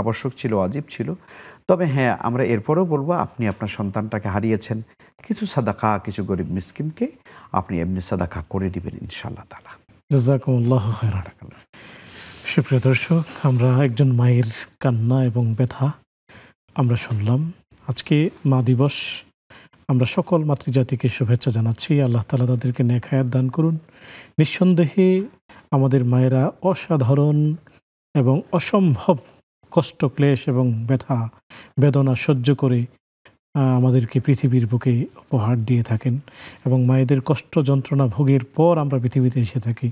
আবশ্যক ছিল, ওয়াজিব ছিল। তবে হ্যাঁ, আমরা এরপরেও বলবো, আপনি আপনার সন্তানটাকে হারিয়েছেন, কিছু সাদাকা, কিছু গরিব মিসকিনকে আপনি এমনি সাদাকা করে দিবেন ইনশাআল্লাহ তাআলা। জাযাকুমুল্লাহু খাইরান। সুপ্রিয় দর্শক, আমরা একজন মায়ের কান্না এবং ব্যথা আমরা শুনলাম। আজকে মা দিবস, আমরা সকল মাতৃজাতিকে শুভেচ্ছা জানাচ্ছি। আল্লাহ তাআলা তাদেরকে নেক হায়াত দান করুন। নিঃসন্দেহে আমাদের মায়েরা অসাধারণ এবং অসম্ভব কষ্ট, ক্লেশ এবং ব্যথা বেদনা সহ্য করে আমাদেরকে পৃথিবীর বুকে উপহার দিয়ে থাকেন এবং মায়েদের কষ্ট যন্ত্রণা ভোগের পর আমরা পৃথিবীতে এসে থাকি।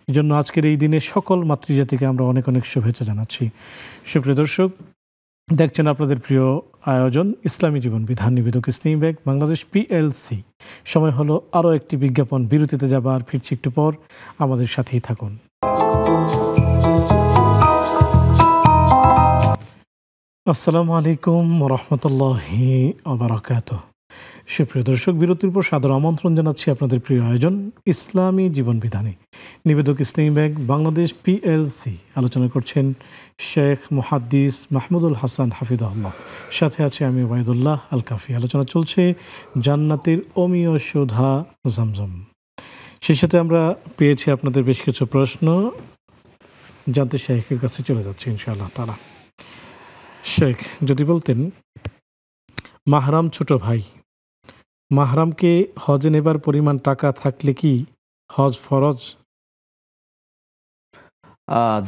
এই জন্য আজকের এই দিনে সকল মাতৃজাতিকে আমরা অনেক অনেক শুভেচ্ছা জানাচ্ছি। সুপ্রিয় দর্শক, দেখছেন আপনাদের প্রিয় আয়োজন ইসলামী জীবন বিধান নিবেদক ইসলামী ব্যাংক বাংলাদেশ পিএলসি। সময় হলো আরও একটি বিজ্ঞাপন, বিরতিতে যাবার, ফিরছি একটু পর, আমাদের সাথেই থাকুন। আসসালামু আলাইকুম রহমতুল্লাহি ওয়াবারাকাতুহু। সুপ্রিয় দর্শক, বিরতির পর সাদর আমন্ত্রণ জানাচ্ছি আপনাদের প্রিয় আয়োজন ইসলামী জীবন বিধানে নিবেদক ইসলামী ব্যাংক বাংলাদেশ পিএলসি। আলোচনা করছেন শেখ মুহাদ্দিস মাহমুদুল হাসান হাফিজাহুল্লাহ, সাথে আছে আমি ওবায়দুল্লাহ আল কাফি। আলোচনা চলছে জান্নাতের অমীয় সুধা জামজাম। সেই সাথে আমরা পেয়েছি আপনাদের বেশ কিছু প্রশ্ন, জানতে শেখের কাছে চলে যাচ্ছি ইনশাআল্লাহ তাআলা। শেখ, যদি বলতেন, মাহরাম ছোট ভাই, মাহরামকে হজে নেবার পরিমাণ টাকা থাকলে কি হজ ফরজ?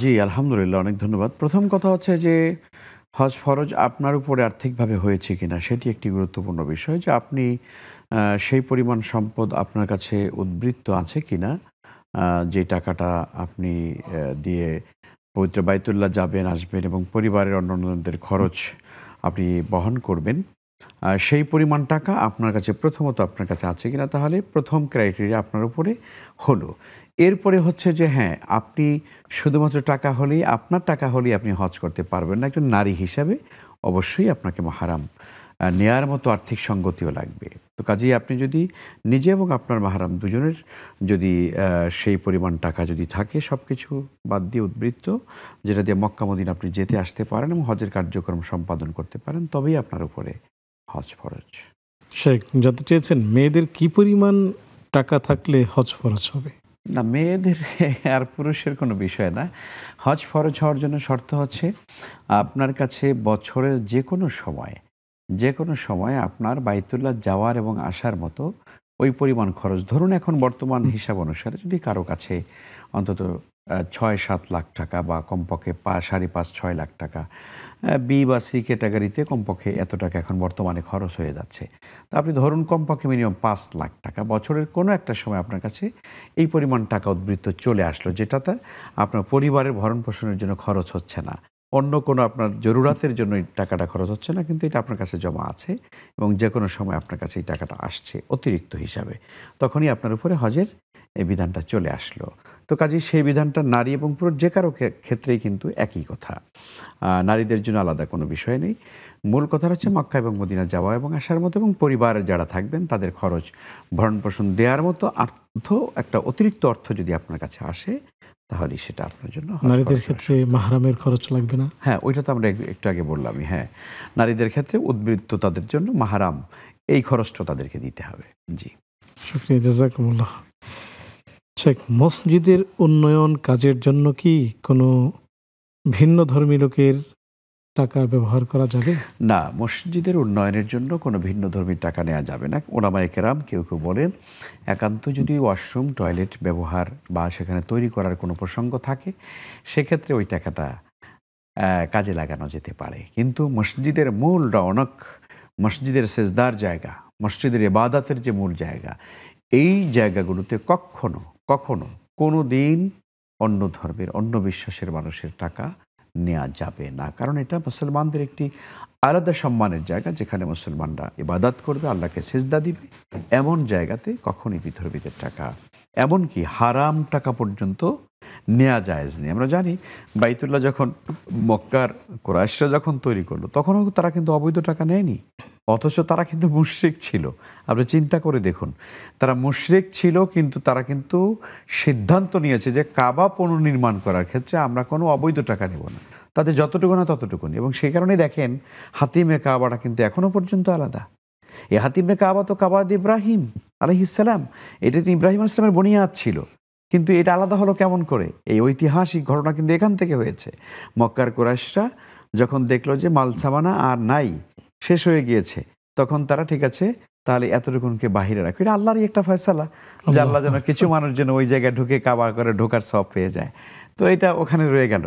জি, আলহামদুলিল্লাহ, অনেক ধন্যবাদ। প্রথম কথা হচ্ছে যে হজ ফরজ আপনার উপরে আর্থিকভাবে হয়েছে কিনা, সেটি একটি গুরুত্বপূর্ণ বিষয়, যে আপনি সেই পরিমাণ সম্পদ আপনার কাছে উদ্বৃত্ত আছে কিনা, যে টাকাটা আপনি দিয়ে পবিত্র বাইতুল্লাহ যাবেন, আসবেন এবং পরিবারের অন্যান্যদের খরচ আপনি বহন করবেন, সেই পরিমাণ টাকা আপনার কাছে প্রথমত আপনার কাছে আছে কিনা, তাহলে প্রথম ক্রাইটেরিয়া আপনার উপরে হলো। এরপরে হচ্ছে যে হ্যাঁ, আপনি শুধুমাত্র টাকা হলেই, আপনার টাকা হলেই আপনি হজ করতে পারবেন না। একজন নারী হিসাবে অবশ্যই আপনাকে মাহরাম নেয়ার মতো আর্থিক সঙ্গতিও লাগবে। তো কাজেই আপনি যদি নিজে এবং আপনার মাহরাম দুজনের যদি সেই পরিমাণ টাকা যদি থাকে, সব কিছু বাদ দিয়ে উদ্বৃত্ত, যেটা দিয়ে মক্কা মদিনা আপনি যেতে আসতে পারেন এবং হজের কার্যক্রম সম্পাদন করতে পারেন, তবেই আপনার উপরে হজ ফরজ। শেখ জানতে চেয়েছেন মেয়েদের কি পরিমাণ টাকা থাকলে হজ ফরজ হবে? না, মেয়েদের আর পুরুষের কোনো বিষয় না। হজ ফরজ হওয়ার জন্য শর্ত হচ্ছে আপনার কাছে বছরের যে কোনো সময় আপনার বাইতুল্লাহ যাওয়ার এবং আসার মতো ওই পরিমাণ খরচ, ধরুন এখন বর্তমান হিসাব অনুসারে যদি কারো কাছে অন্তত ৬-৭ লাখ টাকা বা কমপক্ষে ৫.৫-৬ লাখ টাকা, বি বা সি ক্যাটাগরিতে কমপক্ষে এত টাকা এখন বর্তমানে খরচ হয়ে যাচ্ছে, তো আপনি ধরুন কমপক্ষে মিনিমাম ৫ লাখ টাকা বছরের কোনো একটা সময় আপনার কাছে এই পরিমাণ টাকা উদ্বৃত্ত চলে আসলো, যেটাতে আপনার পরিবারের ভরণ পোষণের জন্য খরচ হচ্ছে না, অন্য কোনো আপনার জরুরাতের জন্য এই টাকাটা খরচ হচ্ছে না, কিন্তু এটা আপনার কাছে জমা আছে এবং যে কোনো সময় আপনার কাছে এই টাকাটা আসছে অতিরিক্ত হিসাবে, তখনই আপনার উপরে হজের এই বিধানটা চলে আসলো। তো কাজেই সেই বিধানটা নারী এবং পুরুষ যে কারো ক্ষেত্রেই কিন্তু একই কথা, নারীদের জন্য আলাদা কোনো বিষয় নেই। মূল কথা হচ্ছে মক্কা এবং মদিনা যাওয়া এবং আসার মতো এবং পরিবারের যারা থাকবেন তাদের খরচ ভরণ পোষণ দেওয়ার মতো একটা অতিরিক্ত অর্থ যদি আপনার কাছে আসে, তাহলে সেটা আপনার জন্য। নারীদের ক্ষেত্রে মাহরামের খরচ লাগবে না? হ্যাঁ, ওইটা তো আমরা একটু আগে বললামই। হ্যাঁ, নারীদের ক্ষেত্রে উদ্বৃত্ত তাদের জন্য মাহরাম, এই খরচটা তাদেরকে দিতে হবে। জি, শুকরিয়া, জাযাকুমুল্লাহ। শেখ, মসজিদের উন্নয়ন কাজের জন্য কি কোনো ভিন্ন ধর্মী লোকের টাকা ব্যবহার করা যাবে? না, মসজিদের উন্নয়নের জন্য কোনো ভিন্ন ধর্মীর টাকা নেওয়া যাবে না। ওলামায়ে কেরাম কেউ কেউ বলেন একান্ত যদি ওয়াশরুম টয়লেট ব্যবহার বা সেখানে তৈরি করার কোনো প্রসঙ্গ থাকে, সেক্ষেত্রে ওই টাকাটা কাজে লাগানো যেতে পারে। কিন্তু মসজিদের মূল রওনক, মসজিদের সেজদার জায়গা, মসজিদের ইবাদতের যে মূল জায়গা, এই জায়গাগুলোতে কখনো কোনো দিন অন্য ধর্মের, অন্য বিশ্বাসের মানুষের টাকা নেওয়া যাবে না। কারণ এটা মুসলমানদের একটি আলাদা সম্মানের জায়গা, যেখানে মুসলমানরা ইবাদত করবে, আল্লাহকে সিজদা দিবে, এমন জায়গাতে কখনই বিধর্মীদের টাকা, এমনকি হারাম টাকা পর্যন্ত নেওয়া জায়েজ নেই। আমরা জানি বাইতুল্লাহ যখন মক্কার কুরাইশরা যখন তৈরি করলো, তখনও তারা কিন্তু অবৈধ টাকা নেয়নি, অথচ তারা কিন্তু মুশরিক ছিল। আপনি চিন্তা করে দেখুন, তারা মুশরিক ছিল, কিন্তু তারা কিন্তু সিদ্ধান্ত নিয়েছে যে কাবা পুনর্নির্মাণ করার ক্ষেত্রে আমরা কোনো অবৈধ টাকা নেব না, তাদের যতটুকু না ততটুকুনি। এবং সেই কারণে দেখেন হাতিমে কাবাটা কিন্তু এখনও পর্যন্ত আলাদা। এই হাতিমে কাবা তো কাবাদ ইব্রাহিম আলাইহিস সালাম, এটা তো ইব্রাহিম আলাইহিস সালামের বুনিয়াদ ছিল, কিন্তু এটা আলাদা হলো কেমন করে? এই ঐতিহাসিক ঘটনা কিন্তু এখান থেকে হয়েছে। মক্কার কুরাইশরা যখন দেখলো যে মাল সামানা আর নাই, শেষ হয়ে গিয়েছে, তখন তারা ঠিক আছে তাহলে এতটুকুনকে বাহিরে রাখো। এটা আল্লাহরই একটা ফয়সালা যে আল্লাহ যেন কিছু মানুষ যেন ওই জায়গায় ঢুকে কাবা করে ঢোকার সব পেয়ে যায়। তো এটা ওখানে রয়ে গেল।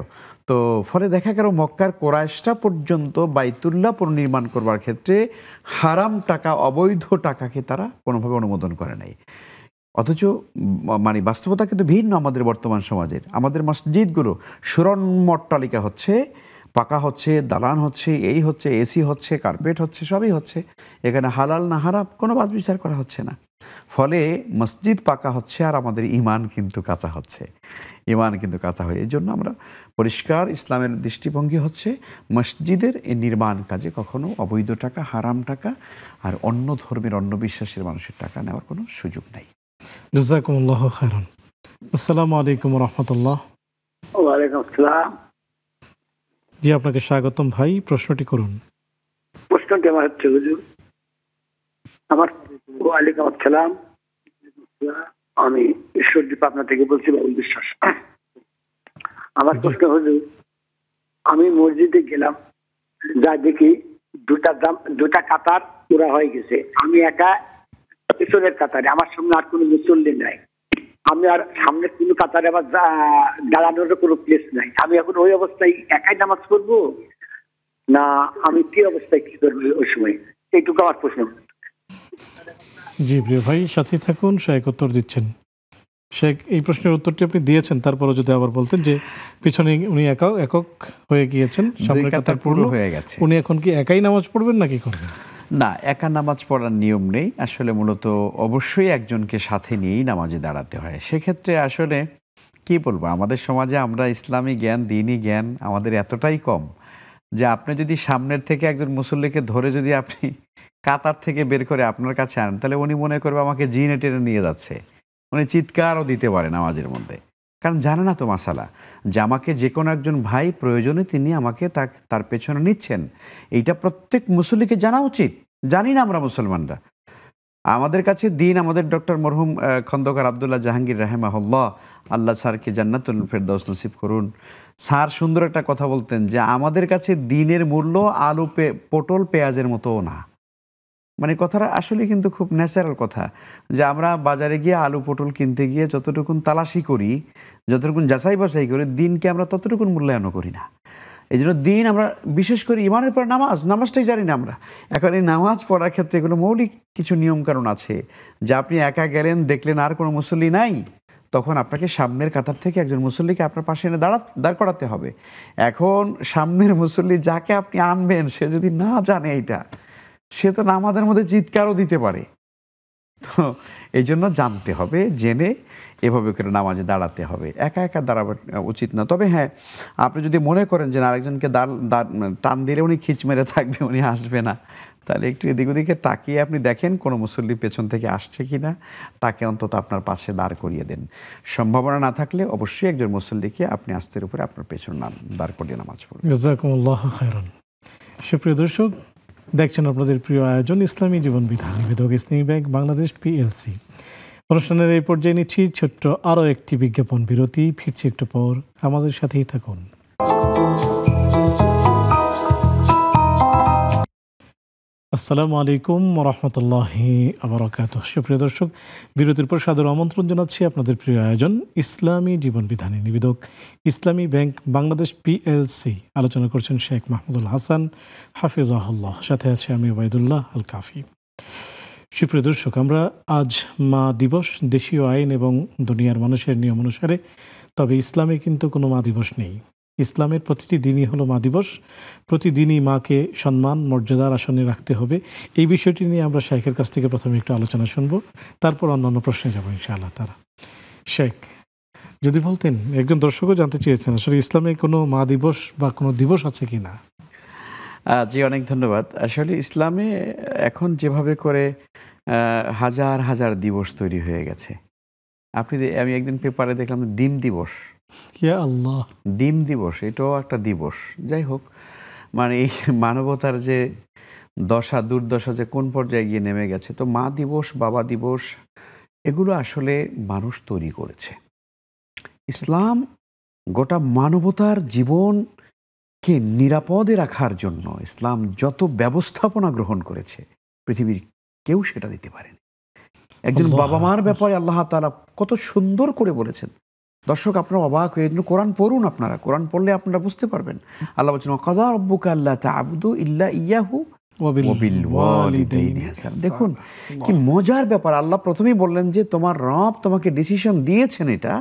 তো ফলে দেখা গেল মক্কার কুরাইশরা পর্যন্ত বাইতুল্লাহ পুনর্নির্মাণ করবার ক্ষেত্রে হারাম টাকা, অবৈধ টাকাকে তারা কোনোভাবে অনুমোদন করে নাই। অথচ মানে বাস্তবতা কিন্তু ভিন্ন আমাদের বর্তমান সমাজের। আমাদের মসজিদগুলো সুরন্মট্টালিকা হচ্ছে, পাকা হচ্ছে, দালান হচ্ছে, এই হচ্ছে, এসি হচ্ছে, কার্পেট হচ্ছে, সবই হচ্ছে। এখানে হালাল না হারাম কোনো বাদ বিচার করা হচ্ছে না। ফলে মসজিদ পাকা হচ্ছে আর আমাদের ইমান কিন্তু কাঁচা হচ্ছে, ইমান কিন্তু কাঁচা হয়। এই জন্য আমরা পরিষ্কার ইসলামের দৃষ্টিভঙ্গি হচ্ছে মসজিদের এই নির্মাণ কাজে কখনো অবৈধ টাকা, হারাম টাকা আর অন্য ধর্মের, অন্য বিশ্বাসের মানুষের টাকা নেওয়ার কোনো সুযোগ নাই। জাযাকুমুল্লাহু খাইরান। আসসালামু আলাইকুম ওয়া রাহমাতুল্লাহ। ওয়া আলাইকুম আসসালাম। জি, আপনাকে স্বাগতম ভাই, প্রশ্নটি করুন। প্রশ্নটি আমার হচ্ছে হুজুর, ওয়া আলাইকুম আসসালাম, আমি ঈশ্বরদী পাবনা থেকে বলছি, বাবুল বিশ্বাস। আমার প্রশ্ন হুজুর, আমি মসজিদে গেলাম, যা দেখি দুটা কাতার পুরা হয়ে গেছে, আমি একা পিছনের কাতারে, আমার সামনে আর কোনো মুসল্লি নাই, আমি আর সামনে কোনো কাতারে আবার দাঁড়ানোর কোনো প্লেস নাই, আমি এখন ওই অবস্থায় একাই নামাজ পড়বো না আমি কি অবস্থায় কি করবো ওই সময়? এইটুকু আমার প্রশ্ন। জি প্রিয় ভাই, সাথে থাকুন, শায়েখ উত্তর দিচ্ছেন। শেখ, এই প্রশ্নের উত্তরটি আপনি দিয়েছেন, তারপরে যদি আবার বলতেন যে পিছনে উনি একক হয়ে গিয়েছেন, সামনের কাতার পূর্ণ হয়ে গেছে, উনি এখন কি একাই নামাজ পড়বেন নাকি করবেন? না, একা নামাজ পড়ার নিয়ম নেই আসলে, মূলত অবশ্যই একজনকে সাথে নিয়েই নামাজে দাঁড়াতে হয়। সেক্ষেত্রে আসলে কি বলবো, আমাদের সমাজে আমরা ইসলামী জ্ঞান, দ্বীনি জ্ঞান আমাদের এতটাই কম যে আপনি যদি সামনের থেকে একজন মুসল্লিকে ধরে যদি আপনি কাতার থেকে বের করে আপনার কাছে আনেন, তাহলে উনি মনে করবে আমাকে জিনে টেনে নিয়ে যাচ্ছে, উনি চিৎকারও দিতে পারে নামাজের মধ্যে, কারণ জানে না তো মাসালা যে আমাকে যে কোনো একজন ভাই প্রয়োজনে তিনি আমাকে তার পেছনে নিচ্ছেন। এইটা প্রত্যেক মুসল্লিকে জানা উচিত। জানি না আমরা মুসলমানরা, আমাদের কাছে দিন, আমাদের ডক্টর মরহুম খন্দকার আবদুল্লাহ জাহাঙ্গীর রাহেমাহুল্লাহ, আল্লাহ স্যারকে জান্নাতুল ফেরদাউস নসিব করুন, স্যার সুন্দর একটা কথা বলতেন যে আমাদের কাছে দিনের মূল্য আলু পটল পেঁয়াজের মতো না। মানে কথাটা আসলে কিন্তু খুব ন্যাচারাল কথা, যে আমরা বাজারে গিয়ে আলু পটল কিনতে গিয়ে যতটুকুন তালাশি করি, যতটুকুন যাচাই বাছাই করি, দিনকে আমরা ততটুকুন মূল্যায়ন করি না। এই জন্য দিন আমরা বিশেষ করে ইমানের পর নামাজটাই জানি না আমরা। এখন এই নামাজ পড়ার ক্ষেত্রে এগুলো মৌলিক কিছু নিয়মকানুন আছে, যে আপনি একা গেলেন, দেখলেন আর কোনো মুসল্লি নাই, তখন আপনাকে সামনের কাতার থেকে একজন মুসল্লিকে আপনার পাশে এনে দাঁড় করাতে হবে। এখন সামনের মুসল্লি যাকে আপনি আনবেন, সে যদি না জানে এইটা, সে তো নামাজের মধ্যে চিৎকারও দিতে পারে। তো এই জন্য জানতে হবে, জেনে এভাবে করে নামাজে দাঁড়াতে হবে, একা একা দাঁড়ানো উচিত না। তবে হ্যাঁ, আপনি যদি মনে করেন যে আরেকজনকে টান দিলে উনি খিচ মেরে থাকবে, উনি আসবে না, তাহলে একটু এদিক ওদিকে তাকিয়ে আপনি দেখেন কোনো মুসল্লি পেছন থেকে আসছে কিনা, তাকে অন্তত আপনার পাশে দাঁড় করিয়ে দেন। সম্ভাবনা না থাকলে অবশ্যই একজন মুসল্লিকে আপনি আস্তের উপরে আপনার পেছন দাঁড় করিয়ে নামাজ পড়বেন। জাযাকুমুল্লাহু খায়রান। সুপ্রিয় দর্শক, দেখছেন আপনাদের প্রিয় আয়োজন ইসলামী জীবন বিধান, নিবেদক ইসলামী ব্যাংক বাংলাদেশ PLC। অনুষ্ঠানের এই পর্যায়ে নিচ্ছি ছোট্ট আরও একটি বিজ্ঞাপন বিরতি। ফিরছি একটু পর, আমাদের সাথেই থাকুন। আসসালামু আলাইকুম রহমতুল্লাহি আবরাকাতুহ। সুপ্রিয় দর্শক, বিরতির পর সাদর আমন্ত্রণ জানাচ্ছি আপনাদের প্রিয় আয়োজন ইসলামী জীবন বিধানে, নিবেদক ইসলামী ব্যাংক বাংলাদেশ PLC। আলোচনা করছেন শেখ মাহমুদুল হাসান হাফিজাহুল্লাহ, সাথে আছে আমি ওবায়দুল্লাহ আল কাফি। সুপ্রিয় দর্শক, আমরা আজ মা দিবস, দেশীয় আইন এবং দুনিয়ার মানুষের নিয়ম অনুসারে, তবে ইসলামে কিন্তু কোনো মা দিবস নেই। ইসলামের প্রতিটি দিনই হলো মা দিবস, প্রতিদিনই মাকে সম্মান মর্যাদার আসনে রাখতে হবে। এই বিষয়টি নিয়ে আমরা শেখের কাছ থেকে প্রথমে একটু আলোচনা শুনবো, তারপর অন্যান্য প্রশ্নে যাবো ইনশাআল্লাহ তারা। শেখ, যদি বলতেন, একজন দর্শকও জানতে চেয়েছেন আসলে ইসলামে কোনো মা দিবস বা কোনো দিবস আছে কি না? জি, অনেক ধন্যবাদ। আসলে ইসলামে এখন যেভাবে করে হাজার হাজার দিবস তৈরি হয়ে গেছে, আমি একদিন পেপারে দেখলাম ডিম দিবস। ইয়া আল্লাহ, ডিম দিবস, এটাও একটা দিবস। যাই হোক, মানে এই মানবতার যে দুর্দশা যে কোন পর্যায়ে গিয়ে নেমে গেছে। তো মা দিবস, বাবা দিবস, এগুলো আসলে মানুষ তৈরি করেছে। ইসলাম গোটা মানবতার জীবনকে নিরাপদে রাখার জন্য ইসলাম যত ব্যবস্থাপনা গ্রহণ করেছে, পৃথিবীর কেউ সেটা দিতে পারেনি। একজন বাবা মার ব্যাপারে আল্লাহ তাআলা কত সুন্দর করে বলেছেন। দর্শক, আপনারা অবাক হয়ে কোরআন পড়ুন, আপনারা কোরআন পড়লে আপনারা বুঝতে পারবেন। আল্লাহ বলছেন, ওয়াকাযা রাব্বুকা আল্লা তা'বুদু ইল্লা ইয়্যাহু ওয়া বিল ওয়ালিদাইনি ইহসানা। দেখুন কি মজার ব্যাপার। আল্লাহ প্রথমেই বললেন যে তোমার রব তোমাকে ডিসিশন দিয়েছেন, এটা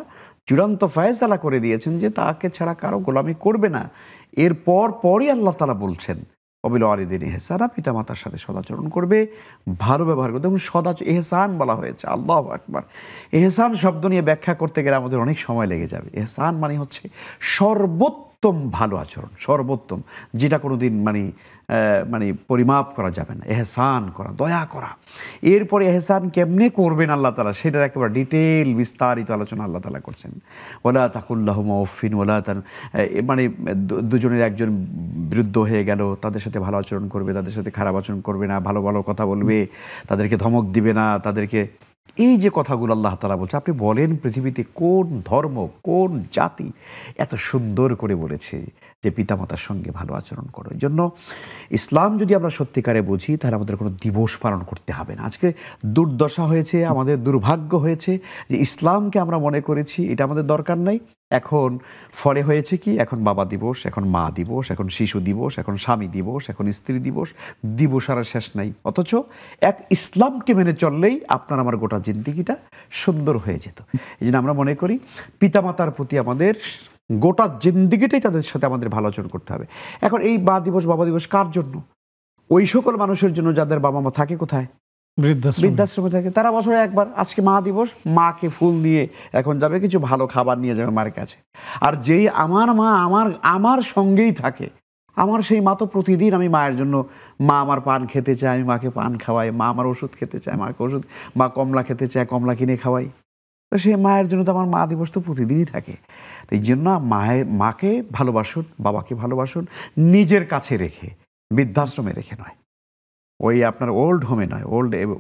চূড়ান্ত ফয়সালা করে দিয়েছেন যে তাকে ছাড়া কারো গোলামি করবে না। পরই আল্লাহ তাআলা বলছেন ওয়াবিল ওয়ালিদাইনি ইহসানা, পিতা মাতার সাথে সদাচরণ করবে, ভালো ব্যবহার করবে। দেখুন, এহসান বলা হয়েছে। আল্লাহু আকবার। এহসান শব্দ নিয়ে ব্যাখ্যা করতে গেলে আমাদের অনেক সময় লেগে যাবে। এহসান মানে হচ্ছে সর্বোত্তম ভালো আচরণ, সর্বোত্তম, যেটা কোনোদিন মানে পরিমাপ করা যাবে না। এহসান করা, দয়া করা। এরপরে এহসান কেমনে করবেন আল্লাহ তাআলা, সেটার একেবারে ডিটেল বিস্তারিত আলোচনা আল্লাহ তাআলা করছেন। ওয়ালা তাকুল্লাহুমা উফিন ওয়ালা মানে দুজনের একজন বিরুদ্ধ হয়ে গেল, তাদের সাথে ভালো আচরণ করবে, তাদের সাথে খারাপ আচরণ করবে না, ভালো ভালো কথা বলবে, তাদেরকে ধমক দিবে না, তাদেরকে, এই যে কথাগুলো আল্লাহ তাআলা বলছে, আপনি বলেন পৃথিবীতে কোন ধর্ম, কোন জাতি এত সুন্দর করে বলেছে যে পিতামাতার সঙ্গে ভালো আচরণ করো। এই জন্য ইসলাম যদি আমরা সত্যিকারে বুঝি, তাহলে আমাদের কোনো দিবস পালন করতে হবে না। আজকে দুর্দশা হয়েছে, আমাদের দুর্ভাগ্য হয়েছে যে ইসলামকে আমরা মনে করেছি, এটা আমাদের দরকার নাই, এখন ফলে হয়েছে কি, এখন বাবা দিবস, এখন মা দিবস, এখন শিশু দিবস, এখন স্বামী দিবস, এখন স্ত্রী দিবস, দিবস আর শেষ নাই। অথচ এক ইসলামকে মেনে চললেই আপনার আমার গোটা জিন্দিগিটা সুন্দর হয়ে যেত। এই জন্য আমরা মনে করি পিতামাতার প্রতি আমাদের গোটা জিন্দিগিটাই তাদের সাথে আমাদের ভালো আচরণ করতে হবে। এখন এই মা দিবস বাবা দিবস কার জন্য? ওই সকল মানুষের জন্য যাদের বাবা মা থাকে কোথায়? বৃদ্ধাশ্রমে থাকে। তারা বছরে একবার, আজকে মা দিবস, মাকে ফুল নিয়ে এখন যাবে, কিছু ভালো খাবার নিয়ে যাবে মায়ের কাছে। আর যেই আমার মা আমার সঙ্গেই থাকে, আমার সেই মা তো প্রতিদিন, আমি মায়ের জন্য, মা আমার পান খেতে চায়, আমি মাকে পান খাওয়াই, মা আমার ওষুধ খেতে চায়, মাকে ওষুধ, মা কমলা খেতে চায়, কমলা কিনে খাওয়াই। তো সেই মায়ের জন্য তো আমার মা দিবস তো প্রতিদিনই থাকে। তো এই জন্য মাকে ভালোবাসুন, বাবাকে ভালোবাসুন, নিজের কাছে রেখে, বৃদ্ধাশ্রমে রেখে নয়, ওই আপনার ওল্ড হোমে নয়,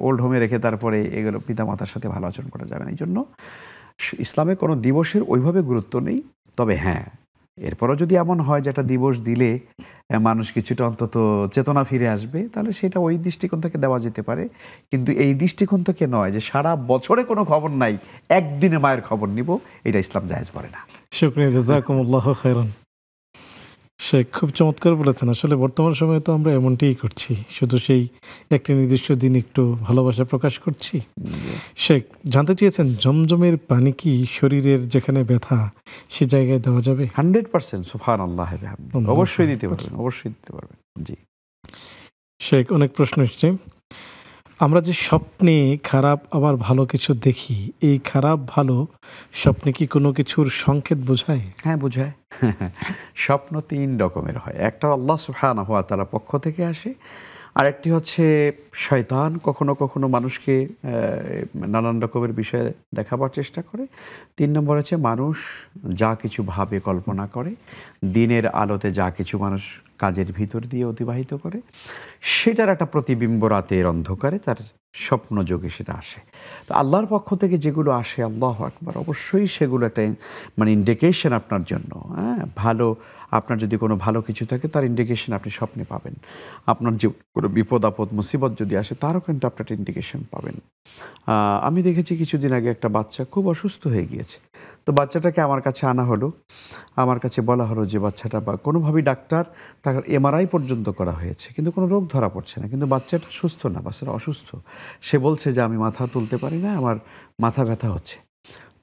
ওল্ড হোমে রেখে তারপরে এগুলো পিতামাতার সাথে ভালো আচরণ করা যাবে না। এই জন্য ইসলামে কোনো দিবসের ওইভাবে গুরুত্ব নেই। তবে হ্যাঁ, এরপরও যদি এমন হয় যে একটা দিবস দিলে মানুষ কিছুটা অন্তত চেতনা ফিরে আসবে, তাহলে সেটা ওই দৃষ্টিকোণ থেকে দেওয়া যেতে পারে। কিন্তু এই দৃষ্টিকোণ থেকে নয় যে সারা বছরে কোনো খবর নাই, একদিনে মায়ের খবর নিব, এটা ইসলাম জায়েজ করে না। শুকরিয়া, জাযাকুমুল্লাহু খাইরান। শেখ খুব চমৎকার বলেছেন। আসলে বর্তমান সময়ে তো আমরা এমনটিই করছি, শুধু সেই একটি নির্দিষ্ট দিন একটু ভালোবাসা প্রকাশ করছি। শেখ জানতে চেয়েছেন, জমজমের পানি কি শরীরের যেখানে ব্যথা সে জায়গায় দেওয়া যাবে? 100%। সুবহানাল্লাহ, অবশ্যই দিতে পারবেন, অবশ্যই দিতে পারবেন। জি শেখ, অনেক প্রশ্ন এসছে। আমরা যে স্বপ্নে খারাপ আবার ভালো কিছু দেখি, এই খারাপ ভালো স্বপ্নে কি কোনো কিছুর সংকেত বোঝায়? হ্যাঁ, বোঝায়। স্বপ্ন 3 রকমের হয়। একটা আল্লাহ সুবহানাহু ওয়া তাআলার পক্ষ থেকে আসে, আরেকটি হচ্ছে শয়তান কখনো কখনো মানুষকে নানান রকমের বিষয়ে দেখাবার চেষ্টা করে। 3 নম্বর হচ্ছে মানুষ যা কিছু ভাবে, কল্পনা করে, দিনের আলোতে যা কিছু মানুষ কাজের ভিতর দিয়ে অতিবাহিত করে, সেটার একটা প্রতিবিম্ব রাতের অন্ধকারে তার স্বপ্ন যোগে সেটা আসে। তো আল্লাহর পক্ষ থেকে যেগুলো আসে, আল্লাহু আকবার, অবশ্যই সেগুলো একটা ইন্ডিকেশন আপনার জন্য। হ্যাঁ, ভালো, আপনার যদি কোনো ভালো কিছু থাকে তার ইন্ডিকেশন আপনি স্বপ্নে পাবেন। আপনার যে কোনো বিপদ আপদ মুসিবত যদি আসে তারও কিন্তু আপনি একটা ইন্ডিকেশন পাবেন। আমি দেখেছি কিছুদিন আগে একটা বাচ্চা খুব অসুস্থ হয়ে গিয়েছে। তো বাচ্চাটাকে আমার কাছে আনা হলো, আমার কাছে বলা হলো যে বাচ্চাটা, বা কোনোভাবেই ডাক্তার তার MRI পর্যন্ত করা হয়েছে, কিন্তু কোনো রোগ ধরা পড়ছে না, কিন্তু বাচ্চাটা সুস্থ না, বাচ্চাটা অসুস্থ। সে বলছে যে আমি মাথা তুলতে পারি না, আমার মাথা ব্যথা হচ্ছে।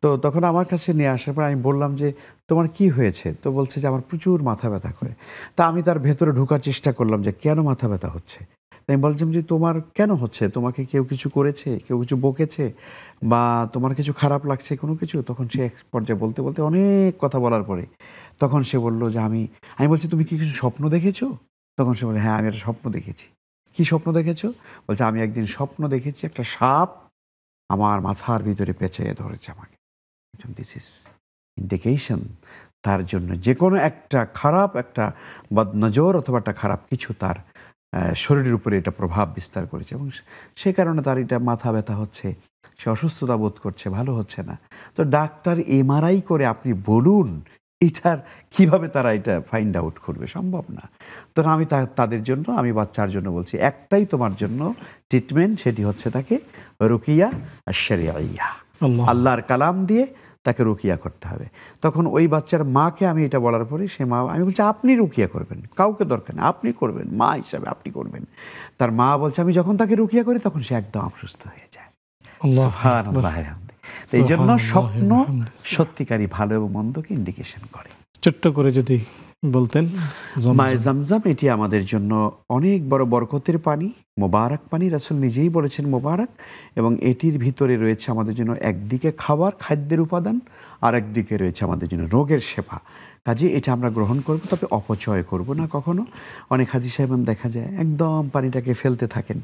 তো তখন আমার কাছে নিয়ে আসার পর আমি বললাম যে তোমার কি হয়েছে? তো বলছে যে আমার প্রচুর মাথা ব্যথা করে। তা আমি তার ভেতরে ঢোকার চেষ্টা করলাম যে কেন মাথা ব্যথা হচ্ছে। তাই আমি বলছিলাম যে তোমার কেন হচ্ছে, তোমাকে কেউ কিছু করেছে, কেউ কিছু বকেছে, বা তোমার কিছু খারাপ লাগছে কোনো কিছু? তখন সে এক পর্যায়ে বলতে বলতে অনেক কথা বলার পরে তখন সে বলল যে আমি বলছি তুমি কি কিছু স্বপ্ন দেখেছো? তখন সে বলে হ্যাঁ, আমি একটা স্বপ্ন দেখেছি। কি স্বপ্ন দেখেছো? বলছে আমি একদিন স্বপ্ন দেখেছি একটা সাপ আমার মাথার ভিতরে পেঁচিয়ে ধরেছে আমাকে। দিস ইজ ইন্ডিকেশন তার জন্য যে কোনো একটা খারাপ, একটা বদনজর অথবা একটা খারাপ কিছু তার শরীরের উপরে এটা প্রভাব বিস্তার করেছে, এবং সে কারণে তার এটা মাথা ব্যথা হচ্ছে, সে অসুস্থতা বোধ করছে, ভালো হচ্ছে না। তো ডাক্তার MRI করে আপনি বলুন এটার কিভাবে তারা এটা ফাইন্ড আউট করবে? সম্ভব না। তো আমি তাদের জন্য, আমি বাচ্চার জন্য বলছি একটাই তোমার জন্য ট্রিটমেন্ট, সেটি হচ্ছে তাকে রুকিয়া আশ-শরঈয়া, আল্লাহর কালাম দিয়ে তাকে রুকিয়া করতে হবে। তখন ওই বাচ্চার মাকে আমি এটা বলার পরে সে মা, আমি বলছি আপনি রুকিয়া করবেন, কাউকে দরকার নেই, আপনি করবেন, মা হিসাবে আপনি করবেন। তার মা বলছে আমি যখন তাকে রুকিয়া করি তখন সে একদম সুস্থ হয়ে যায়। সুবহানাল্লাহ। এই জন্য স্বপ্ন সত্যিকারই ভালো এবং মন্দকে ইন্ডিকেশন করে। ছোট্ট করে যদি বলতেন। মায়ে জামজাম এটি আমাদের জন্য অনেক বড় বরকতের পানি, মোবারক পানি। রাসূল নিজেই বলেছেন মোবারক, এবং এটির ভিতরে রয়েছে আমাদের জন্য একদিকে খাদ্যের উপাদান, আর একদিকে রয়েছে আমাদের জন্য রোগের শেফা। কাজে এটা আমরা গ্রহণ করব, তবে অপচয় করব না কখনো। অনেক হাজি সাহেবান দেখা যায় একদম পানিটাকে ফেলতে থাকেন,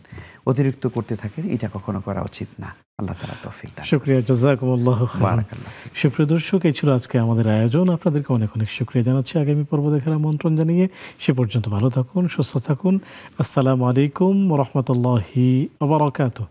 অতিরিক্ত করতে থাকেন, এটা কখনো করা উচিত না। আল্লাহ তাআলা তৌফিক দান। শুকরিয়া, জাযাকুমুল্লাহু খাইরান। বারাকাল্লাহ। সুপ্রিয় দর্শক, এই ছিল আজকে আমাদের আয়োজন। আপনাদেরকে অনেক অনেক শুকরিয়া জানাচ্ছি। আগামী পর্ব দেখার আমন্ত্রণ জানিয়ে সে পর্যন্ত ভালো থাকুন, সুস্থ থাকুন। আসসালামু আলাইকুম ওয়া রাহমাতুল্লাহি ওয়া বারাকাতুহু।